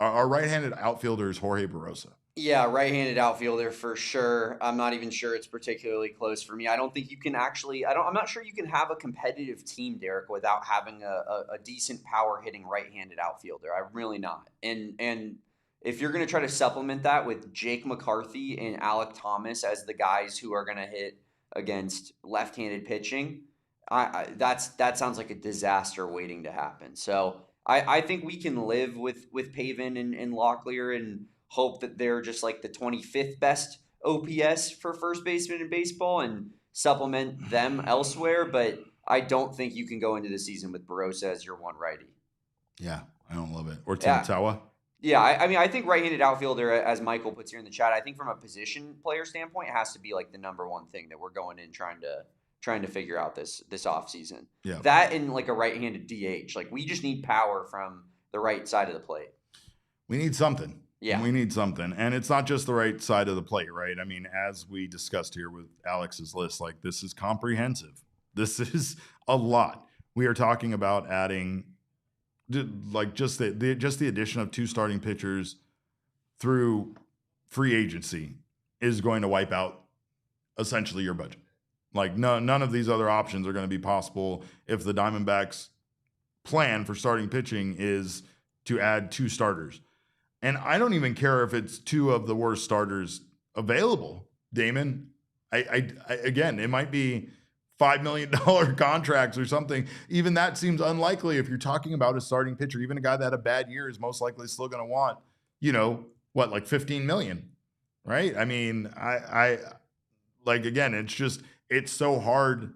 our right-handed outfielder is Jorge Barrosa. Yeah, right-handed outfielder for sure. I'm not even sure it's particularly close for me. I don't think you can actually. I'm not sure you can have a competitive team, Derek, without having a decent power hitting right-handed outfielder. I'm really not. And if you're going to try to supplement that with Jake McCarthy and Alec Thomas as the guys who are going to hit against left-handed pitching, that sounds like a disaster waiting to happen. So I think we can live with Pavin and Locklear and hope that they're just like the 25th best OPS for first baseman in baseball and supplement them elsewhere. But I don't think you can go into the season with Barrosa as your one righty. Yeah, I don't love it. Or Tim Tawa. Yeah, I mean, I think right-handed outfielder, as Michael puts here in the chat, I think from a position player standpoint, it has to be like the number one thing that we're going in trying to figure out this offseason. Yeah. That and like a right-handed DH. Like we just need power from the right side of the plate. We need something. Yeah. We need something. And it's not just the right side of the plate, right? I mean, as we discussed here with Alex's list, like this is comprehensive. This is a lot. We are talking about adding like just the addition of 2 starting pitchers through free agency is going to wipe out essentially your budget. Like none of these other options are going to be possible if the Diamondbacks' plan for starting pitching is to add 2 starters. And I don't even care if it's 2 of the worst starters available, Damon. I again, it might be $5 million contracts or something. Even that seems unlikely if you're talking about a starting pitcher. Even a guy that had a bad year is most likely still going to want, like $15 million, right? I mean, I like, again, it's so hard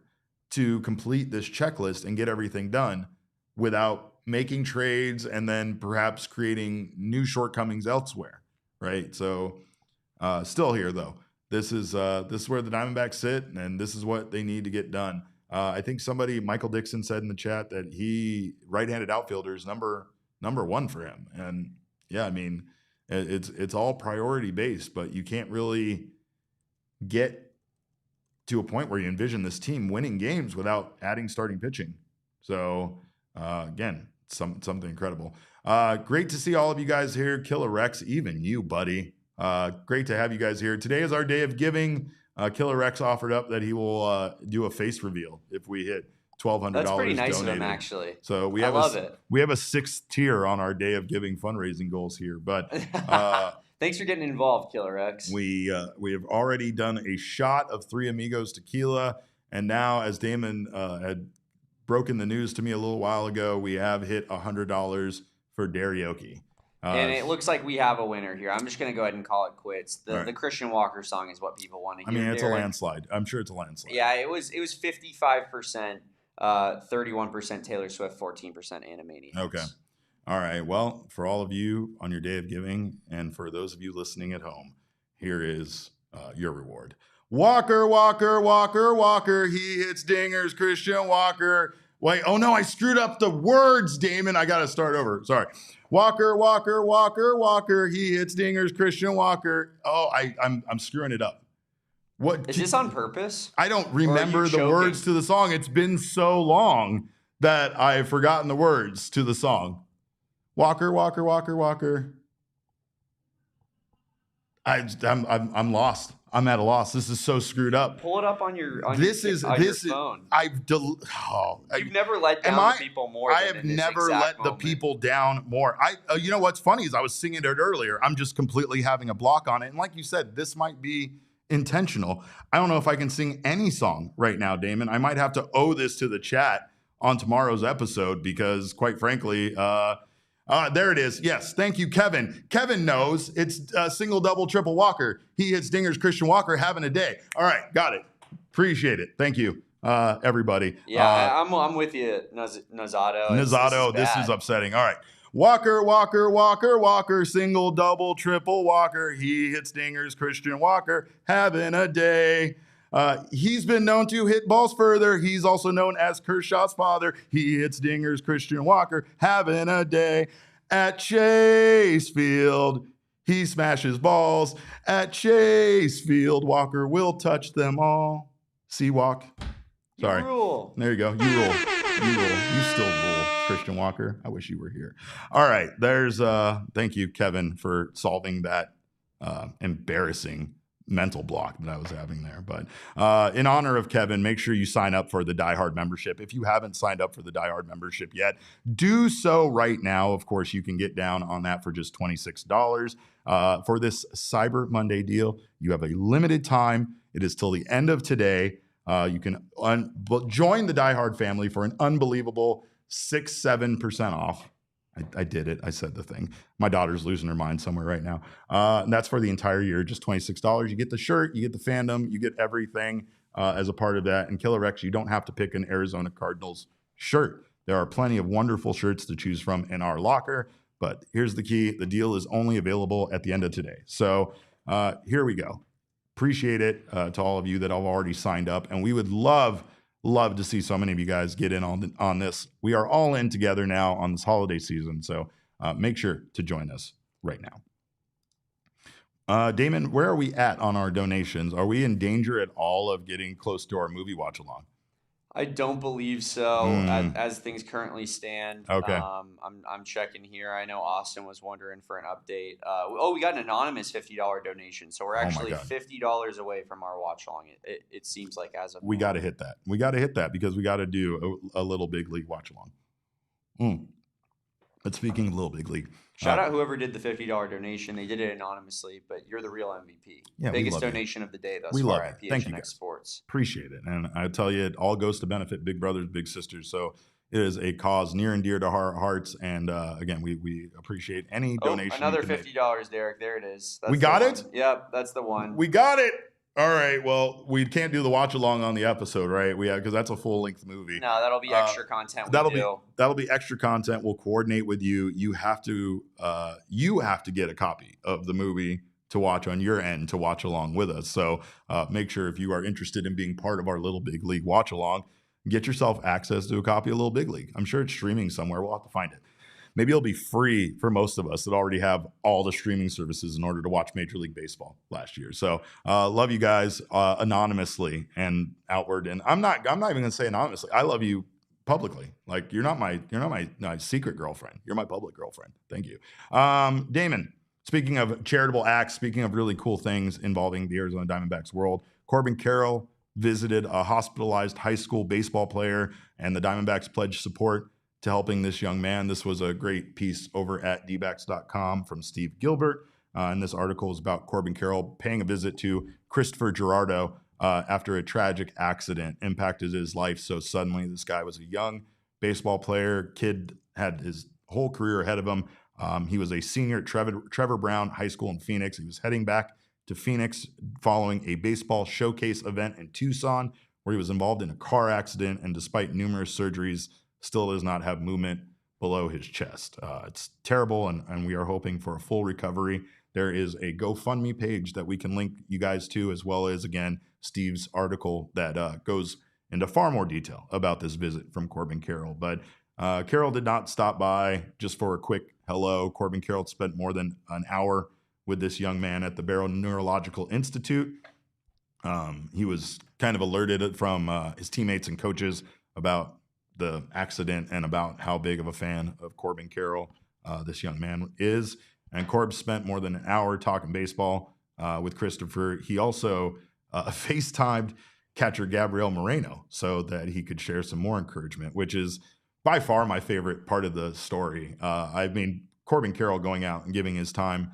to complete this checklist and get everything done without making trades and then perhaps creating new shortcomings elsewhere, right? So still here, though. This is where the Diamondbacks sit, and this is what they need to get done. I think Michael Dixon said in the chat that right-handed outfielder is number 1 for him. And yeah, I mean, it's all priority based, but you can't really get to a point where you envision this team winning games without adding starting pitching. So again, something incredible. Great to see all of you guys here. Killer Rex, even you, buddy. Great to have you guys here. Today is our day of giving. Killer Rex offered up that he will do a face reveal if we hit $1,200. That's pretty nice donated. of him, actually. So we have we have a 6th tier on our day of giving fundraising goals here. But thanks for getting involved, Killer Rex. We have already done a shot of 3 Amigos tequila, and now, as Damon had broken the news to me a little while ago, we have hit $100 for karaoke. And it looks like we have a winner here. I'm just going to go ahead and call it quits. Right. The Christian Walker song is what people want to hear. I mean, it's a landslide. I'm sure it's a landslide. Yeah, it was 55%, 31% Taylor Swift, 14% Animaniacs. Okay. All right. Well, for all of you on your day of giving, and for those of you listening at home, here is your reward. Walker, Walker, Walker, Walker. He hits dingers. Christian Walker. Wait, oh no, I screwed up the words, Damon. I got to start over. Sorry. Walker, Walker, Walker, Walker. He hits dingers. Christian Walker. Oh, I'm screwing it up. What is this on purpose? I don't remember the words to the song. It's been so long that I've forgotten the words to the song. Walker, Walker, Walker, Walker. I'm lost. I'm at a loss. This is so screwed up. Pull it up on your phone. You've never let down the people more. I have never let the people down more. You know what's funny is I was singing it earlier. I'm just completely having a block on it. And like you said, this might be intentional. I don't know if I can sing any song right now, Damon. I might have to owe this to the chat on tomorrow's episode because, quite frankly, there it is. Yes. Thank you, Kevin. Kevin knows it's single, double, triple Walker. He hits dingers, Christian Walker having a day. All right. Got it. Appreciate it. Thank you, everybody. Yeah, I'm with you, Nazato. This is upsetting. All right. Walker, Walker, Walker, Walker, single, double, triple Walker. He hits dingers, Christian Walker having a day. He's been known to hit balls further. He's also known as Kershaw's father. He hits dingers, Christian Walker, having a day. At Chase Field, he smashes balls. At Chase Field, Walker will touch them all. Walk. Sorry. You rule. There you go. You rule. You rule. You still rule, Christian Walker. I wish you were here. All right. There's thank you, Kevin, for solving that embarrassing mental block that I was having there. But in honor of Kevin, make sure you sign up for the Die Hard membership. If you haven't signed up for the Die Hard membership yet, do so right now. Of course, you can get down on that for just $26. For this Cyber Monday deal, you have a limited time. It is till the end of today. You can join the Die Hard family for an unbelievable 6-7% off. I did it. I said the thing. My daughter's losing her mind somewhere right now. And that's for the entire year, just $26. You get the shirt, you get the fandom, you get everything as a part of that. And Killer X, you don't have to pick an Arizona Cardinals shirt. There are plenty of wonderful shirts to choose from in our locker. But here's the key. The deal is only available at the end of today. So here we go. Appreciate it to all of you that have already signed up. And we would love to see so many of you guys get in on this. We are all in together now on this holiday season. So make sure to join us right now. Damon, where are we at on our donations? Are we in danger at all of getting close to our movie watch along? I don't believe so as things currently stand. Okay. I'm checking here. I know Austin was wondering for an update. We got an anonymous $50 donation. So we're actually $50 away from our watch along. It seems like as of we got to hit that. We got to hit that because we got to do a little big league watch along. But speaking of Little Big League, shout out whoever did the $50 donation. They did it anonymously, but you're the real MVP. Yeah, biggest donation of the day thus far at PHNX Sports. Appreciate it. And I tell you, it all goes to benefit big brothers, big sisters. So it is a cause near and dear to our hearts. And again, we appreciate any donation. Another $50, Derek. There it is. We got it? Yep, that's the one. We got it. All right. Well, we can't do the watch along on the episode, right? Because that's a full length movie. No, that'll be extra content. That'll be extra content. We'll coordinate with you. You have to get a copy of the movie to watch on your end to watch along with us. So make sure if you are interested in being part of our Little Big League watch along, get yourself access to a copy of Little Big League. I'm sure it's streaming somewhere. We'll have to find it. Maybe it'll be free for most of us that already have all the streaming services in order to watch Major League Baseball last year. So love you guys anonymously and outward. And I'm not even going to say anonymously. I love you publicly. Like you're not my secret girlfriend. You're my public girlfriend. Thank you. Damon, speaking of charitable acts, speaking of really cool things involving the Arizona Diamondbacks world, Corbin Carroll visited a hospitalized high school baseball player, and the Diamondbacks pledged support to helping this young man. This was a great piece over at dbacks.com from Steve Gilbert. And this article is about Corbin Carroll paying a visit to Christopher Gerardo after a tragic accident impacted his life so suddenly. This guy was a young baseball player. Kid had his whole career ahead of him. He was a senior at Trevor Brown High School in Phoenix. He was heading back to Phoenix following a baseball showcase event in Tucson where he was involved in a car accident, and despite numerous surgeries, still does not have movement below his chest. It's terrible, and we are hoping for a full recovery. There is a GoFundMe page that we can link you guys to, as well as, again, Steve's article that goes into far more detail about this visit from Corbin Carroll. But Carroll did not stop by just for a quick hello. Corbin Carroll spent more than an hour with this young man at the Barrow Neurological Institute. He was kind of alerted from his teammates and coaches about the accident and about how big of a fan of Corbin Carroll this young man is. And Corb spent more than an hour talking baseball with Christopher. He also FaceTimed catcher Gabriel Moreno so that he could share some more encouragement, which is by far my favorite part of the story. I mean, Corbin Carroll going out and giving his time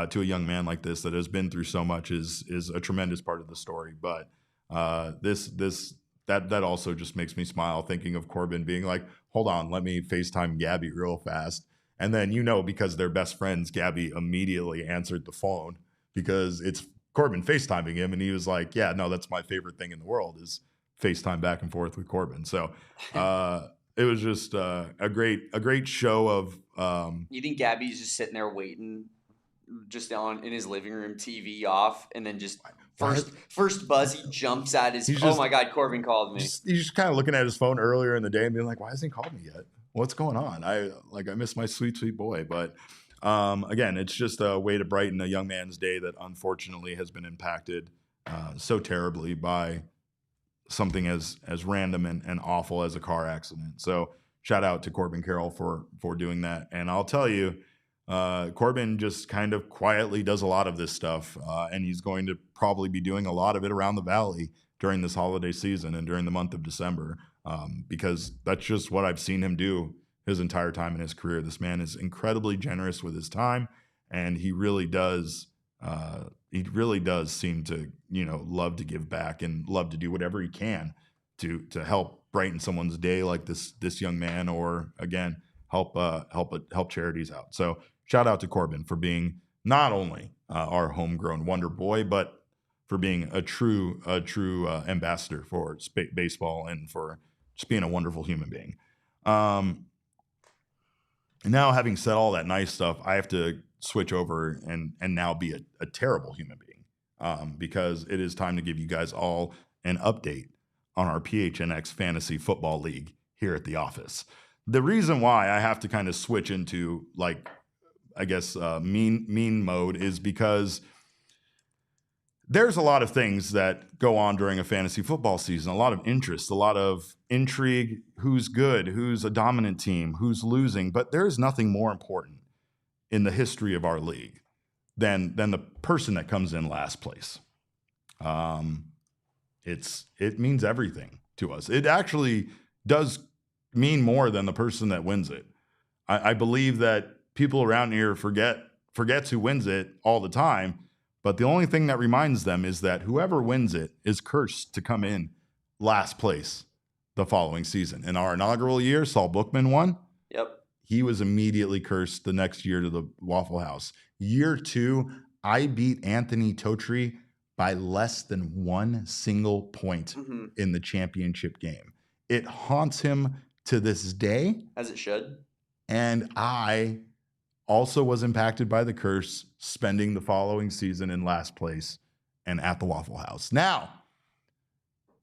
to a young man like this that has been through so much is a tremendous part of the story. But that also just makes me smile thinking of Corbin being like, hold on, let me FaceTime Gabby real fast. And then, because they're best friends, Gabby immediately answered the phone because it's Corbin FaceTiming him. And he was like, yeah, no, that's my favorite thing in the world is FaceTime back and forth with Corbin. So it was just a great show of. You think Gabby's just sitting there waiting just in his living room, TV off, and then just first buzz, he jumps at his, oh my God, Corbin called me. He's just kind of looking at his phone earlier in the day and being like, why hasn't he called me yet? What's going on? I miss my sweet, sweet boy. But again, it's just a way to brighten a young man's day that unfortunately has been impacted so terribly by something as random and awful as a car accident. So shout out to Corbin Carroll for doing that. And I'll tell you, Corbin just kind of quietly does a lot of this stuff, and he's going to probably be doing a lot of it around the Valley during this holiday season and during the month of December, because that's just what I've seen him do his entire time in his career. This man is incredibly generous with his time, and he really does seem to, love to give back and love to do whatever he can to help brighten someone's day like this young man, or again, help charities out. So shout out to Corbin for being not only our homegrown wonder boy, but for being a true ambassador for baseball and for just being a wonderful human being. Now, having said all that nice stuff, I have to switch over and now be a terrible human being, because it is time to give you guys all an update on our PHNX Fantasy Football League here at the office. The reason why I have to kind of switch into mean mode is because there's a lot of things that go on during a fantasy football season, a lot of interest, a lot of intrigue, who's good, who's a dominant team, who's losing, but there is nothing more important in the history of our league than the person that comes in last place. It means everything to us. It actually does mean more than the person that wins it. I believe that people around here forgets who wins it all the time, but the only thing that reminds them is that whoever wins it is cursed to come in last place the following season. In our inaugural year, Saul Bookman won. Yep. He was immediately cursed the next year to the Waffle House. Year 2, I beat Anthony Totri by less than one single point in the championship game. It haunts him to this day. As it should. And I also was impacted by the curse, spending the following season in last place and at the Waffle House. Now,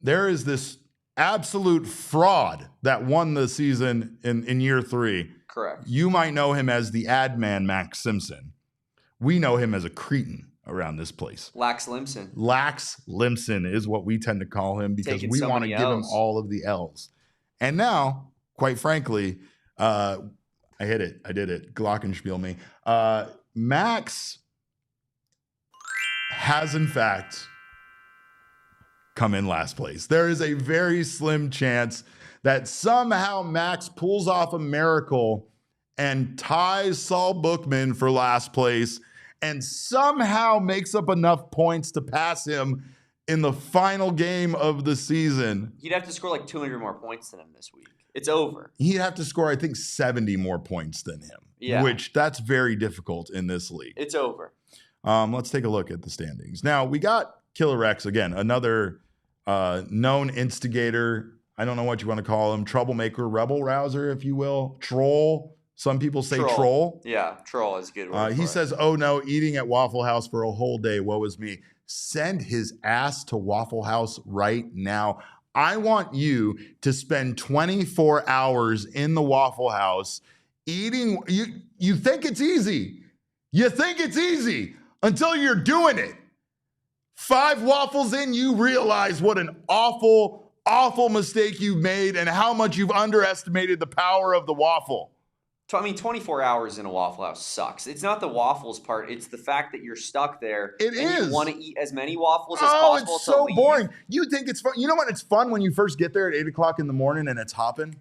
there is this absolute fraud that won the season in year 3. Correct. You might know him as the ad man, Max Simpson. We know him as a cretin around this place. Lax Limson. Lax Limson is what we tend to call him because we want to give him all of the L's. And now, quite frankly, I hit it. I did it. Glockenspiel me. Max has, in fact, come in last place. There is a very slim chance that somehow Max pulls off a miracle and ties Saul Bookman for last place and somehow makes up enough points to pass him in the final game of the season. He'd have to score like 200 more points than him this week. It's over. He'd have to score, I think, 70 more points than him. Yeah. Which that's very difficult in this league. It's over. Let's take a look at the standings. Now, we got Killer X, again, another known instigator. I don't know what you want to call him. Troublemaker, rebel rouser, if you will. Troll. Some people say troll. Yeah, troll is a good word. He says, oh no, eating at Waffle House for a whole day. Woe is me. Send his ass to Waffle House right now. I want you to spend 24 hours in the Waffle House eating. You think it's easy. You think it's easy until you're doing it. 5 waffles in, you realize what an awful, awful mistake you've made and how much you've underestimated the power of the waffle. 24 hours in a Waffle House sucks. It's not the waffles part. It's the fact that you're stuck there. It is. You want to eat as many waffles as possible. It's so boring. You think it's fun. You know what? It's fun when you first get there at 8 o'clock in the morning and it's hopping.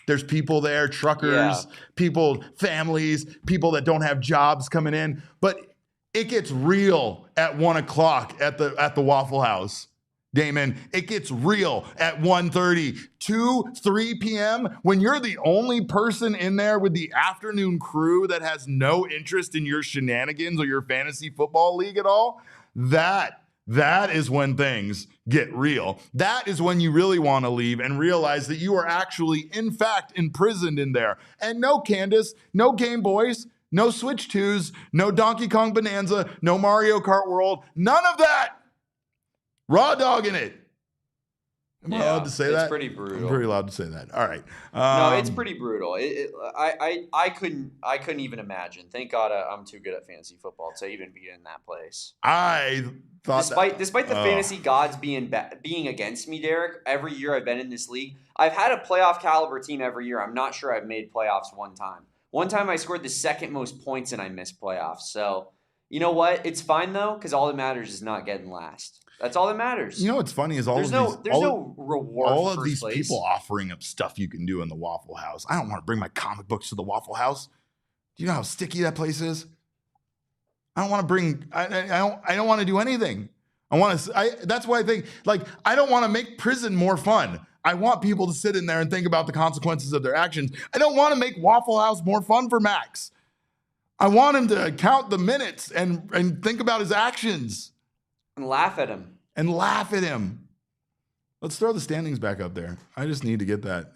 There's people there, truckers, people, families, people that don't have jobs coming in. But it gets real at 1 o'clock at the Waffle House. Damon, it gets real at 1:30, 2, 3 p.m. when you're the only person in there with the afternoon crew that has no interest in your shenanigans or your fantasy football league at all. That is when things get real. That is when you really want to leave and realize that you are actually, in fact, imprisoned in there. And no Candace, no Game Boys, no Switch 2s, no Donkey Kong Bonanza, no Mario Kart World, none of that. Raw dog in it. Am I allowed to say that? It's pretty brutal. I'm pretty allowed to say that. All right. No, it's pretty brutal. I couldn't even imagine. Thank God I'm too good at fantasy football to even be in that place. I thought despite the fantasy gods being against me, Derek, every year I've been in this league, I've had a playoff caliber team every year. I'm not sure I've made playoffs one time. One time I scored the second most points and I missed playoffs. So, you know what? It's fine though, because all that matters is not getting last. That's all that matters. You know what's funny is there's no reward. All of these place. people offering up stuff you can do in the Waffle House. I don't want to bring my comic books to the Waffle House. Do you know how sticky that place is? I don't want to bring. I don't want to do anything. That's why I think I don't want to make prison more fun. I want people to sit in there and think about the consequences of their actions. I don't want to make Waffle House more fun for Max. I want him to count the minutes and think about his actions. And laugh at him. Let's throw the standings back up there. I just need to get that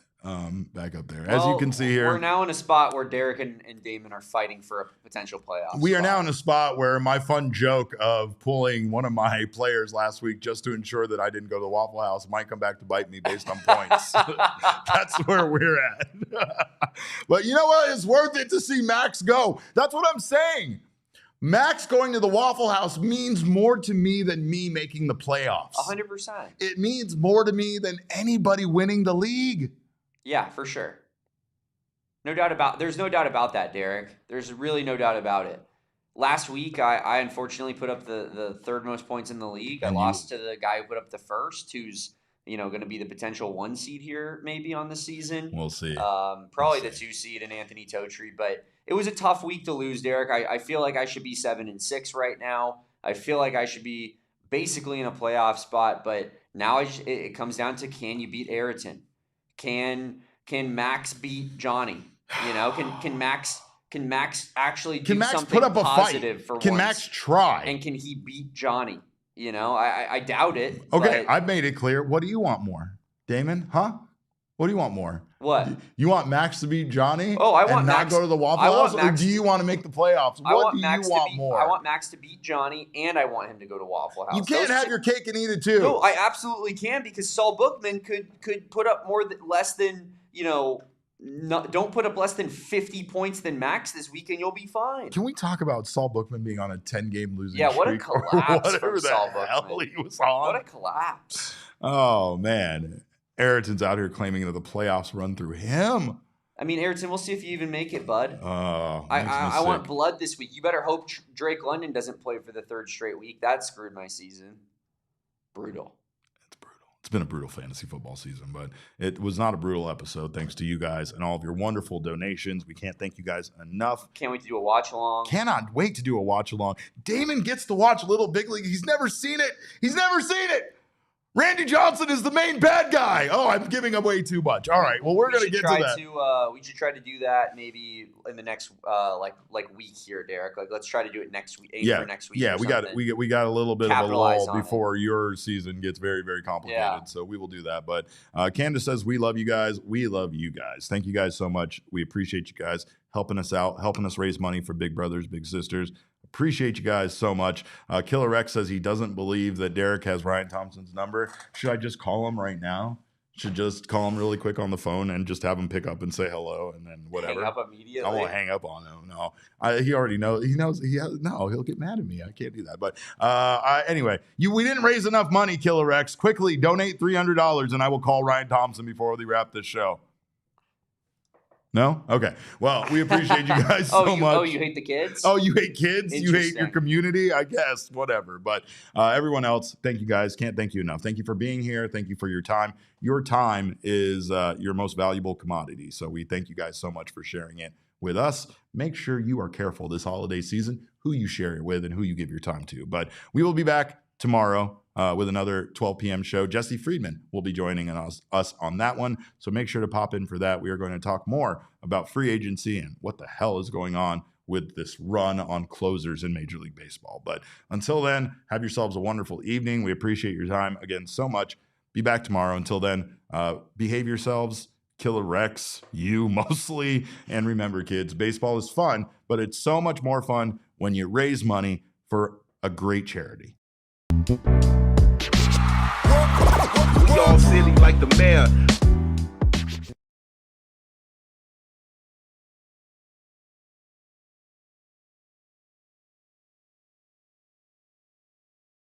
back up there. As you can see here. We're now in a spot where Derek and Damon are fighting for a potential playoff. We are now in a spot where my fun joke of pulling one of my players last week just to ensure that I didn't go to the Waffle House might come back to bite me based on points. That's where we're at. But you know what? It's worth it to see Max go. That's what I'm saying. Max going to the Waffle House means more to me than me making the playoffs. 100%. It means more to me than anybody winning the league. Yeah, for sure. There's no doubt about that, Derek. There's really no doubt about it. Last week, I unfortunately put up the third most points in the league. I lost to the guy who put up the first, who's going to be the potential 1 seed here maybe on the season. We'll see. Probably the 2 seed in Anthony Totri, but it was a tough week to lose, Derek. I feel like I should be 7-6 right now. I feel like I should be basically in a playoff spot, but now it comes down to, can you beat Ayrton? Can Max beat Johnny? Can Max actually do something put up a positive fight? For can once? Max try? And can he beat Johnny? I doubt it. Okay, I've made it clear. What do you want more, Damon? Huh? What do you want more? What? You want Max to beat Johnny? Oh, I want and Max not go to the Waffle House, or do you want to make the playoffs? What do you want more? I want Max to beat Johnny, and I want him to go to Waffle House. You can't have your cake and eat it too. No, I absolutely can, because Saul Bookman could put up less than don't put up less than 50 points than Max this week, and you'll be fine. Can we talk about Saul Bookman being on a 10-game losing streak? Yeah, what a collapse from Saul Bookman. He was on. What a collapse. Oh, man. Ayrton's out here claiming that the playoffs run through him. I mean, Ayrton, we'll see if you even make it, bud. Oh, I want blood this week. You better hope Drake London doesn't play for the 3rd straight week. That screwed my season. Brutal. It's brutal. It's been a brutal fantasy football season, but it was not a brutal episode thanks to you guys and all of your wonderful donations. We can't thank you guys enough. Can't wait to do a watch-along. Cannot wait to do a watch-along. Damon gets to watch Little Big League. He's never seen it. Randy Johnson is the main bad guy. Oh, I'm giving away too much. All right. Well, we're going to get to that. We should try to do that maybe in the next week here, Derek. Let's try to do it next week. For next week. Yeah, we got a little bit of a lull before your season gets very, very complicated. Yeah. So we will do that. But Candace says, we love you guys. We love you guys. Thank you guys so much. We appreciate you guys helping us out, helping us raise money for big brothers, big sisters. Appreciate you guys so much. Killer Rex says he doesn't believe that Derek has Ryan Thompson's number. Should I just call him right now? Should just call him really quick on the phone and just have him pick up and say hello and then whatever. Hang up immediately? I won't hang up on him. No, he already knows. He knows. He'll get mad at me. I can't do that. But anyway, we didn't raise enough money, Killer Rex. Quickly donate $300 and I will call Ryan Thompson before we wrap this show. No? Okay. Well, we appreciate you guys so much. Oh, you hate the kids? Oh, you hate kids? You hate your community? I guess. Whatever. But everyone else, thank you guys. Can't thank you enough. Thank you for being here. Thank you for your time. Your time is your most valuable commodity. So we thank you guys so much for sharing it with us. Make sure you are careful this holiday season who you share it with and who you give your time to. But we will be back tomorrow with another 12 p.m. show. Jesse Friedman will be joining us on that one. So make sure to pop in for that. We are going to talk more about free agency and what the hell is going on with this run on closers in Major League Baseball. But until then, have yourselves a wonderful evening. We appreciate your time again so much. Be back tomorrow. Until then, behave yourselves. Killer Rex, you mostly. And remember, kids, baseball is fun, but it's so much more fun when you raise money for a great charity. We all silly like the mayor.